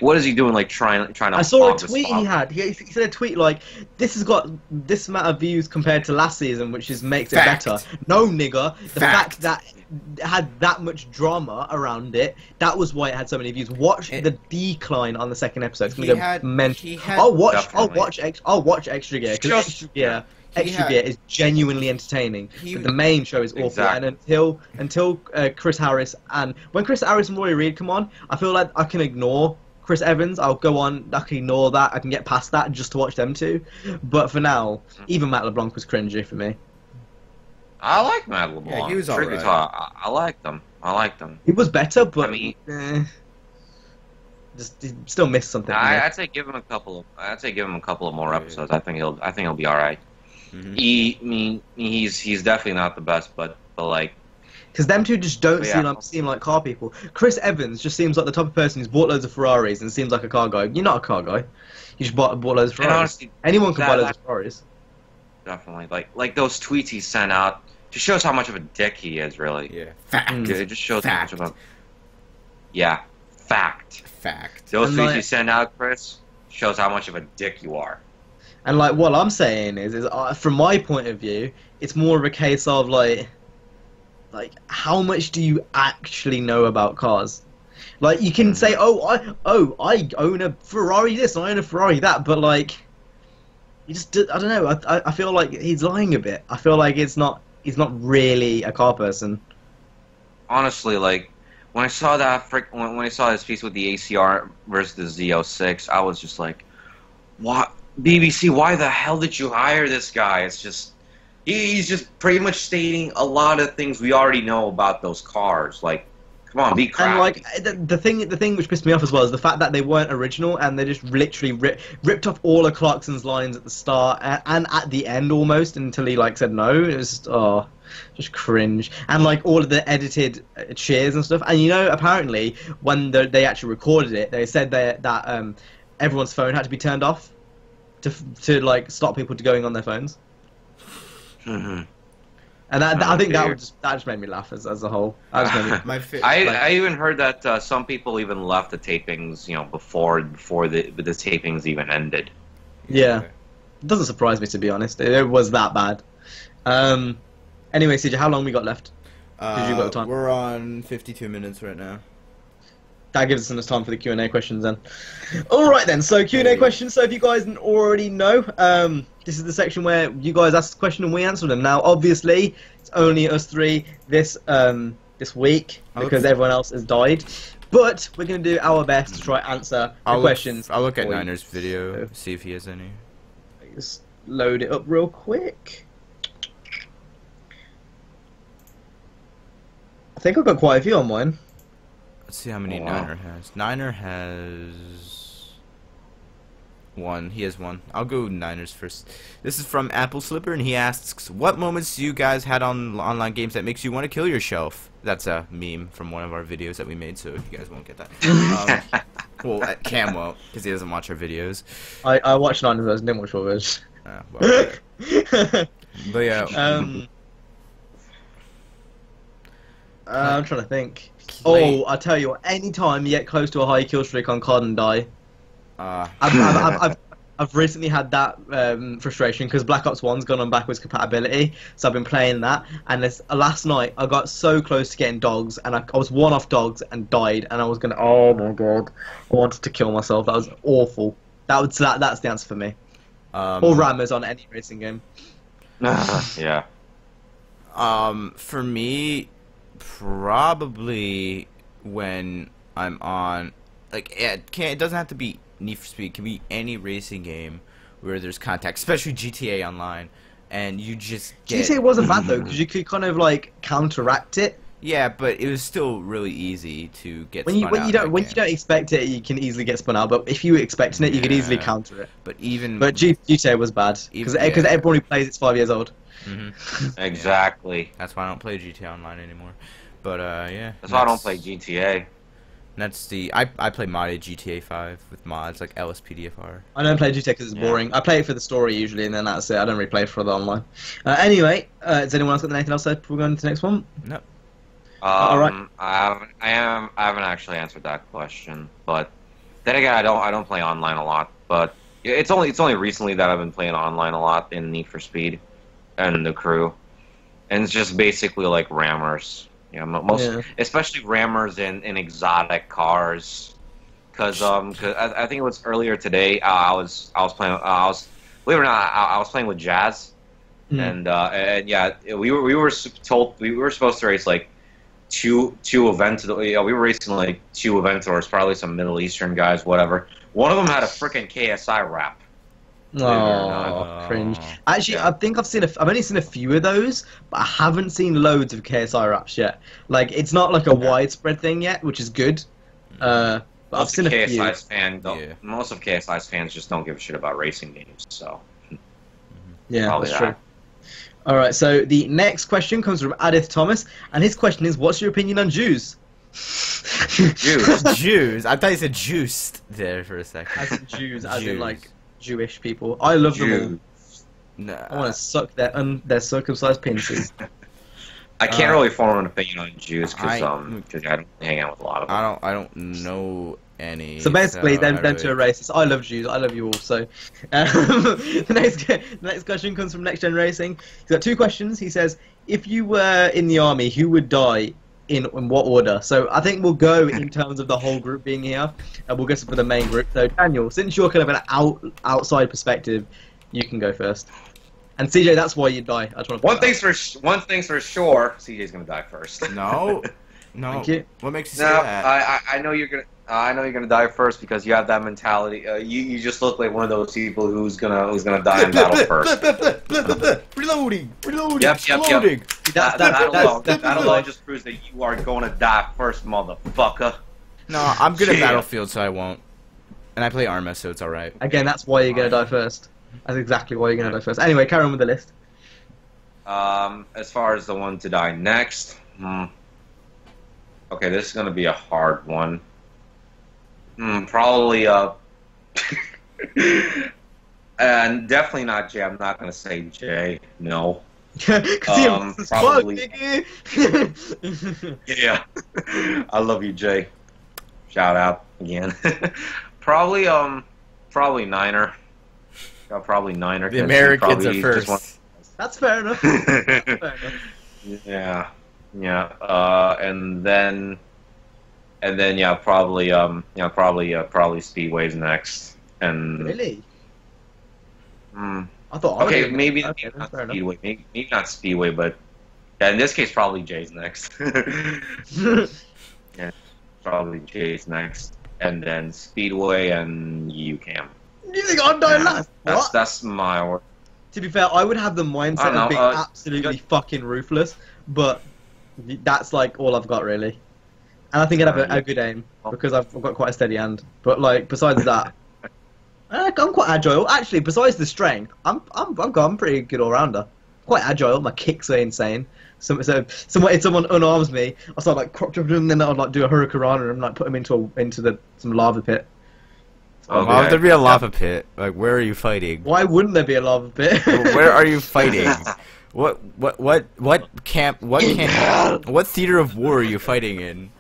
what is he doing? Like trying to. I saw a hog the tweet he spot. had. He said a tweet like, "This has got this amount of views compared to last season, which makes it Fact. better." No, nigga. The Fact. fact that it had that much drama around it, that was why it had so many views. Watch the decline on the 2nd episode. It's gonna go mental. he had- I'll watch Definitely. Extra Gear. 'Cause Just- Extra Gear extra bit is genuinely entertaining. But the main show is awful. Exactly. And until Chris Harris and when Chris Harris and Roy Reed come on, I feel like I can ignore Chris Evans. I'll go on. I can ignore that. I can get past that just to watch them two. But for now, even Matt LeBlanc was cringy for me. I like Matt LeBlanc. Yeah, he was alright. I like them. He was better, but I mean, just he still missed something. I'd say give him a couple of. I'd say give him a couple of more episodes. I think he'll be all right. He's definitely not the best, but like. Because them two just don't seem like car people. Chris Evans just seems like the type of person who's bought loads of Ferraris and seems like a car guy. You're not a car guy. You just bought loads of Ferraris. Honestly, anyone can buy loads of Ferraris. Definitely, like those tweets he sent out just shows how much of a dick he is. Really. Yeah. Fact. It just shows how much of a. Yeah. Fact. Fact. Those And tweets you send out, Chris, shows how much of a dick you are. And like what I'm saying is from my point of view, it's more of a case of like how much do you actually know about cars? Like you can say, I own a Ferrari this, I own a Ferrari that, but like you just I don't know. I feel like he's lying a bit. I feel like he's not really a car person. Honestly, like when I saw when I saw his piece with the ACR versus the Z06, I was just like, what? BBC, why the hell did you hire this guy? It's just he's just pretty much stating a lot of things we already know about those cars. Like, come on, be crafty. And like the thing which pissed me off as well is the fact that they weren't original and they just literally ripped off all of Clarkson's lines at the start and at the end almost until he like said no. It was just cringe. And like all of the edited cheers and stuff. And you know, apparently when they actually recorded it, they said that everyone's phone had to be turned off to like stop people to going on their phones. Mm-hmm. And I think that just made me laugh as a whole. I even heard that some people even left the tapings, before the tapings even ended. Yeah, it doesn't surprise me, to be honest. It was that bad. Anyway, CJ, how long we got left? Because you got the time. We're on 52 minutes right now. That gives us enough time for the Q&A questions then. Alright then, so Q&A questions. So if you guys already know, this is the section where you guys ask a question and we answer them. Now, obviously, it's only us three this week because everyone else has died. But we're going to do our best to try and answer the questions. I'll look at Niner's video, see if he has any. Just load it up real quick. I think I've got quite a few on mine. Let's see how many Niner has. Niner has one. He has one. I'll go Niners first. This is from Apple Slipper, and he asks, "What moments do you guys had on online games that makes you want to kill yourself?" That's a meme from one of our videos that we made, so you guys won't get that. Well, Cam won't, because he doesn't watch our videos. I watched none of those, didn't watch all those. Well, but yeah. I'm trying to think. Oh, I tell you what, anytime you get close to a high kill streak on COD and die, I've recently had that frustration because Black Ops 1's gone on backwards compatibility, so I've been playing that, and last night I got so close to getting dogs, and I was one off dogs and died, and I was gonna, oh my god, I wanted to kill myself. That was awful. That's the answer for me. Or rammers on any racing game. Yeah. For me, probably when I'm on, like, it doesn't have to be Need for Speed. It can be any racing game where there's contact, especially GTA Online, and you just get... GTA wasn't bad though, because you could kind of like counteract it. Yeah, but it was still really easy to get when you don't expect it, you can easily get spun out. But if you were expecting it, you could easily counter it. But GTA was bad because everyone who plays it's 5 years old. Mm-hmm. Exactly. That's why I don't play GTA Online anymore. But yeah. That's why I don't play GTA. That's I play modded GTA 5 with mods like LSPDFR. I don't play GTA because it's boring. I play it for the story usually, and then that's it. I don't really play for the online. Anyway, has anyone else got anything else said before we go on to the next one? No. All right. I haven't actually answered that question, but then again, I don't play online a lot. But it's only recently that I've been playing online a lot in Need for Speed and the crew, and it's just basically like rammers. Especially rammers in exotic cars, because I think it was earlier today. I was playing. Believe it or not, I was playing with Jazz, And yeah, we were told we were supposed to race like two events. Yeah, we were racing like 2 Aventadors, probably some Middle Eastern guys, whatever. One of them had a freaking KSI wrap. Oh, cringe. Actually, I think I've only seen a few of those, but I haven't seen loads of KSI wraps yet. Like, it's not like a widespread thing yet, which is good. But I've seen a few. Most of KSI's fans just don't give a shit about racing games, so. Yeah, probably that's true. All right, so the next question comes from Adith Thomas, and his question is, what's your opinion on Jews? Jews? I thought you said juiced there for a second. As in Jews, as in, like, Jewish people. I love them all. No. I want to suck their circumcised penises. I can't really form an opinion on Jews because I don't hang out with a lot of them. I don't know any. So basically, them two are racist. I love Jews. I love you all. So the next question comes from Next Gen Racing. He's got 2 questions. He says, if you were in the army, who would die in what order? So I think we'll go in terms of the whole group being here, and we'll go for the main group. So Daniel, since you're kind of an outside perspective, you can go first. And CJ, that's why you die. I just want to one thing's for sure, CJ's gonna die first. No. Thank you. What makes you say that? I know you're gonna die first because you have that mentality. You just look like one of those people who's gonna die in battle first. Reloading. Yep. That alone just proves that you are gonna die first, motherfucker. No, I'm good at Battlefield, so I won't. And I play Arma, so it's alright. Again, that's why you're gonna die first. That's exactly why you're gonna die first. Anyway, carry on with the list. As far as the one to die next, okay, this is gonna be a hard one. Probably and definitely not Jay. I'm not gonna say Jay. No. Probably. Yeah. I love you, Jay. Shout out again. Probably Niner. Probably Niner. The Americans are first. That's fair enough. That's fair enough. Yeah. And then probably Speedway's next. And really? I thought. Okay, maybe not Speedway. Maybe not Speedway, but in this case, probably Jay's next. Yeah, probably Jay's next, and then Speedway and UCAM. You think I'd die last? That's my order. To be fair, I would have the mindset of being absolutely fucking ruthless, but that's like all I've got really. And I think I'd have a good aim because I've got quite a steady hand. But like besides that, I'm quite agile. Actually, besides the strength, I'm pretty good all rounder. Quite agile. My kicks are insane. So if someone unarms me, I start like crop jumping and then I'll like do a hurricanrana and like put them into some lava pit. Okay. Why would there be a lava pit? Like, where are you fighting? Why wouldn't there be a lava pit? Where are you fighting? What theater of war are you fighting in?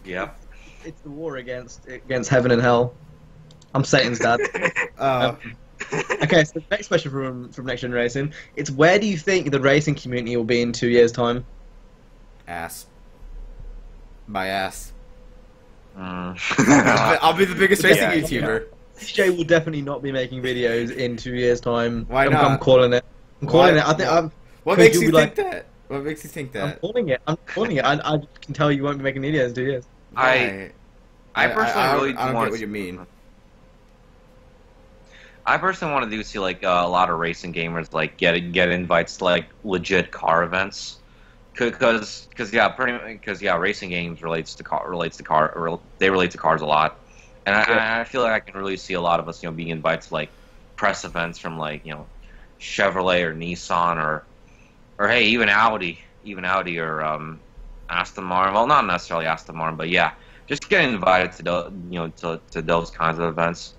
Yep. It's the war against heaven and hell. I'm Satan's dad. Okay, so the next question from Next Gen Racing. It's where do you think the racing community will be in 2 years' time? Ass. My ass. I'll I'll be the biggest racing YouTuber. CJ will definitely not be making videos in 2 years' time. Why not? I'm calling it. I'm calling it. I think. What makes you think that? What makes you think that? I'm calling it. I can tell you won't be making videos in 2 years. I personally I don't get what you mean. I personally want to see like a lot of racing gamers like get invites to like legit car events, because racing games relate to cars a lot, and I feel like I can really see a lot of us being invited to like press events from like Chevrolet or Nissan or hey even Audi or Aston Martin. Well, not necessarily Aston Martin, but yeah, just getting invited to to those kinds of events.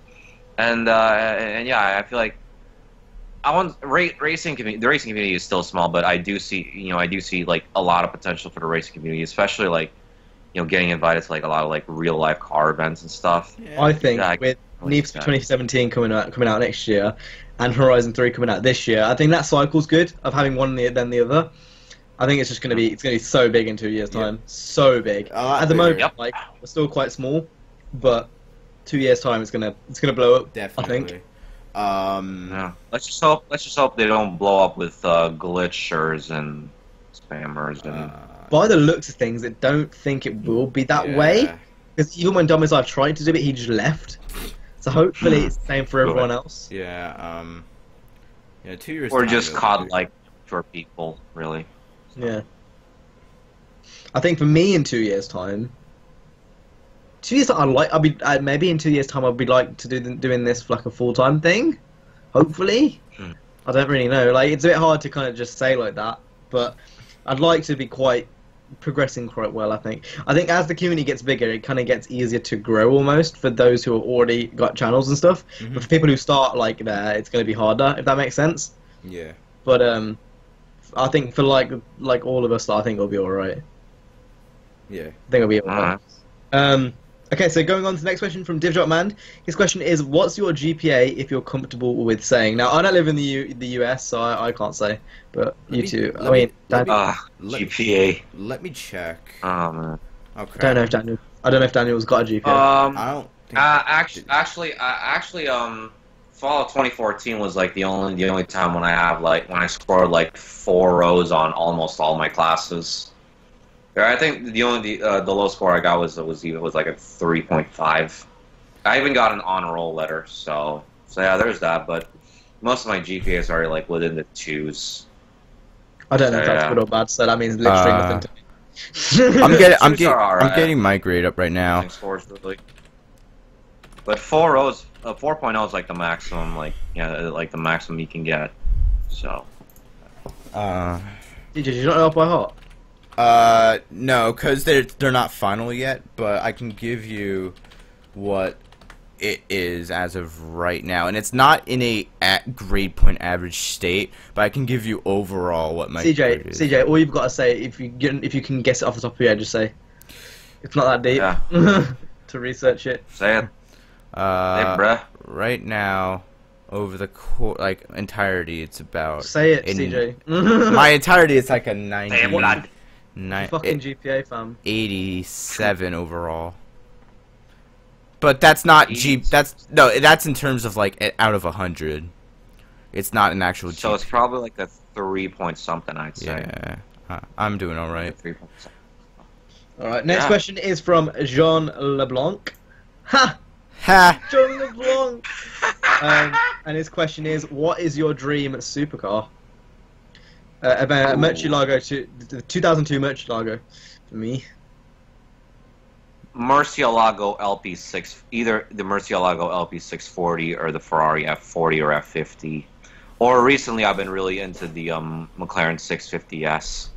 And yeah, I feel like the racing community is still small, but I do see like a lot of potential for the racing community, especially like getting invited to like a lot of like real life car events and stuff. Yeah. I think with Need for Speed 2017 coming out next year, and Horizon 3 coming out this year, I think that cycle's good of having one then the other. I think it's just gonna be so big in 2 years' time, so big. At the moment, like we're still quite small, but 2 years' time, it's gonna blow up. Definitely. I think. Yeah. Let's just hope they don't blow up with glitchers and spammers and. By the looks of things, I don't think it will be that way. Because even when Domizar tried to do it, he just left. So hopefully it's the same for everyone else. Yeah. 2 years. Or just caught like for people, really. Yeah. I think for me in 2 years' time. 2 years, maybe in 2 years' time I'll be like to doing this for like a full-time thing. Hopefully. I don't really know. Like it's a bit hard to kind of just say like that, but I'd like to be progressing quite well. I think as the community gets bigger, it kind of gets easier to grow almost for those who have already got channels and stuff. But for people who start like there, it's going to be harder, if that makes sense. Yeah. But I think for like all of us, I think it'll be all right. Yeah. I think it'll be all right. Okay, so going on to the next question from DivJotMan. His question is, what's your GPA if you're comfortable with saying? Now, I don't live in the US, so I can't say, but you two. GPA. Let me check. Oh, man. Okay. I don't know if Daniel's got a GPA. I don't think Actually, fall of 2014 was like the only time when I scored like 4 rows on almost all my classes. Yeah, I think the low score I got was like a 3.5. I even got an honor roll letter, so yeah, there's that. But most of my GPAs are like within the 2s. I don't know if that's good or bad. So that means literally nothing to me. I'm getting my grade up right now. Scores, really. But 4 rows, 4.0 is like the maximum, like the maximum you can get. So. Did you not know by heart? No, because they're not final yet, but I can give you what it is as of right now, and it's not in a grade point average state, but I can give you overall what my grade is. CJ, all you've got to say, if you can guess it off the top of your head, just say. It's not that deep to research it. Say it. Hey, bruh. Right now, over the entirety, it's about. Say it, CJ. My entirety is like a 90. Fucking GPA, fam. 87 overall. But that's not that's in terms of like out of 100. It's not an actual GPA. So it's probably like a 3 point something, I'd say. Yeah, I'm doing all right. 3 point something. All right. Next question is from Jean LeBlanc. Ha! Ha! Jean LeBlanc. And his question is, what is your dream supercar? About Murcielago, the 2002 Murcielago, for me. Murcielago LP6, either the Murcielago LP640 or the Ferrari F40 or F50. Or recently, I've been really into the McLaren 650S.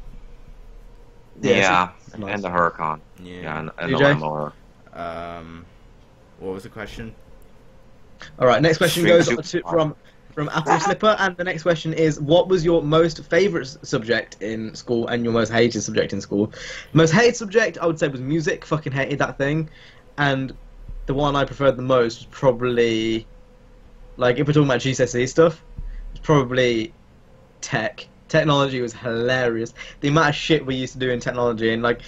Yeah, nice. And the Huracan. Yeah, and the Limo. What was the question? All right, next question goes from Apple Slipper, and the next question is, what was your most favourite subject in school and your most hated subject in school? Most hated subject, I would say, was music. Fucking hated that thing. And the one I preferred the most was probably, like, if we're talking about GCSE stuff, it's probably tech. Technology was hilarious. The amount of shit we used to do in technology, and like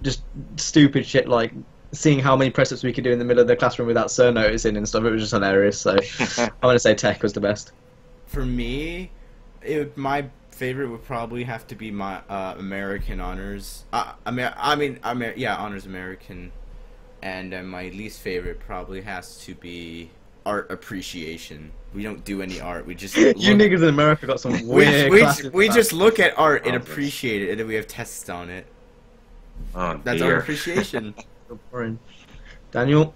just stupid shit, like seeing how many press-ups we could do in the middle of the classroom without Sir noticing and stuff. It was just hilarious. So I'm gonna say tech was the best. For me, my favorite would probably have to be my American honors. Honors American, and my least favorite probably has to be art appreciation. We don't do any art. We just you niggas in America got some weird. We just look at art and appreciate it, and then we have tests on it. Oh, that's art appreciation. So boring. Daniel.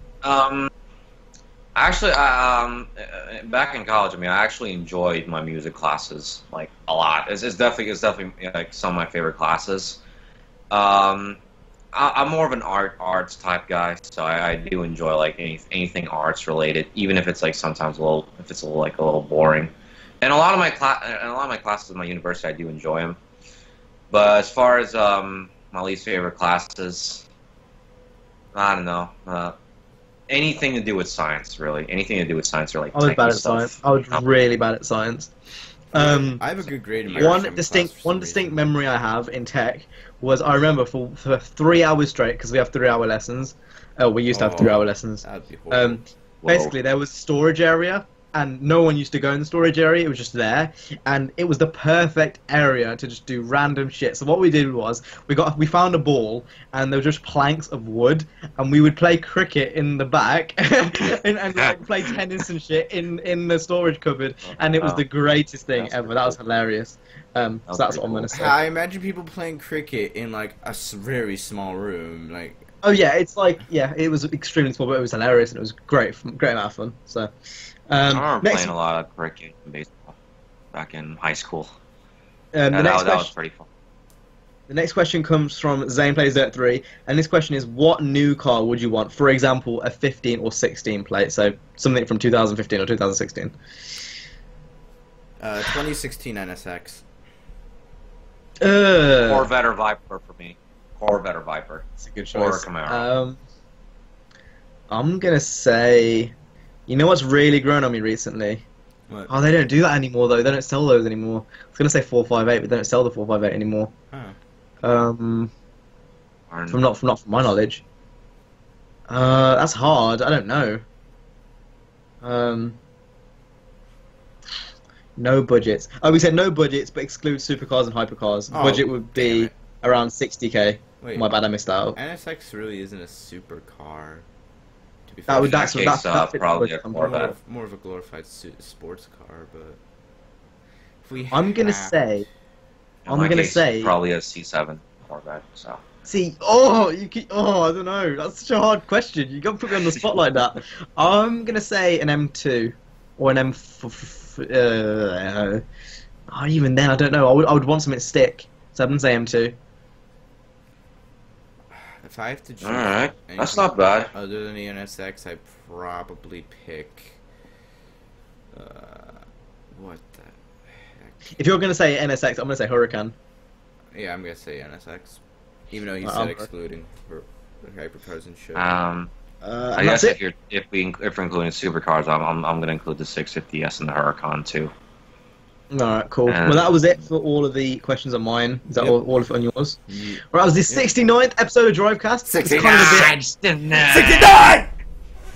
Actually, back in college, I actually enjoyed my music classes like a lot. It's definitely like some of my favorite classes. I'm more of an arts type guy, so I do enjoy like anything arts related, even if it's like sometimes a little boring. And a lot of my classes in my university, I do enjoy them. But as far as my least favorite classes, I don't know. Anything to do with science, really. Anything to do with science or like. I was bad at science. I was really bad at science. I have a good grade in my one distinct memory I have in tech was I remember for 3 hours straight, because we have 3-hour lessons. We used to have 3-hour lessons. That'd be horrible. Basically, there was a storage area, and no one used to go in the storage area. It was just there, and it was the perfect area to just do random shit. So what we did was we found a ball, and there were just planks of wood, and we would play cricket in the back and like play tennis and shit in the storage cupboard, and it was the greatest thing ever. That was hilarious. So that's what I'm gonna say. I imagine people playing cricket in like a very small room, like. Oh yeah, it's like it was extremely small, but it was hilarious and it was great amount of fun. So, I remember playing a lot of cricket and baseball back in high school. That was pretty fun. The next question comes from Zane Plays Dirt 3, and this question is: what new car would you want? For example, a 15 or 16 plate, so something from 2015 or 2016. 2016 NSX. Corvette or Viper for me. Corvette or Viper. That's a good choice. Or Camaro. I'm gonna say, you know what's really grown on me recently? What? Oh, they don't do that anymore though. They don't sell those anymore. I was gonna say 458, but they don't sell the 458 anymore. Huh. Not from my knowledge. That's hard. I don't know. No budgets. Oh, we said no budgets, but exclude supercars and hypercars. Oh, Budget would be around 60k. Wait, my bad, I missed out. NSX really isn't a supercar. To be fair, That's probably a Corvette. More of a glorified sports car, but if we I'm gonna say probably a C7 Corvette. So. See, I don't know. That's such a hard question. You gotta put me on the spot like that. I'm gonna say an M2 or an even then, I don't know. I would want something to stick. So I'm gonna say M2. If I have to choose, alright, that's not bad. Other than the NSX, I'd probably pick. What the heck? If you're gonna say NSX, I'm gonna say Huracan. Yeah, I'm gonna say NSX. Even though you said excluding for hypercars and shit. I guess if we're including supercars, I'm gonna include the 650S and the Huracan too. Alright, cool. Well, that was it for all of the questions on mine. Is that all of it on yours? Yeah. Well, that was the 69th episode of Drivecast. 69! 69!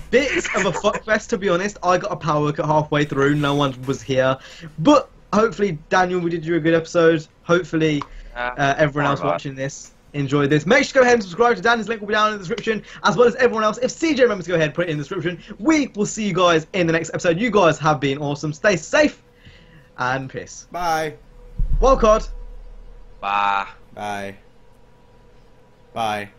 Bit of a fuckfest, to be honest. I got a power cut halfway through. No one was here. But hopefully, Daniel, we did you a good episode. Hopefully, everyone else watching this enjoyed this. Make sure to go ahead and subscribe to Danny's link will be down in the description, as well as everyone else. If CJ remembers to go ahead and put it in the description, we will see you guys in the next episode. You guys have been awesome. Stay safe and peace. Bye. Well, COD. Bye. Bye. Bye.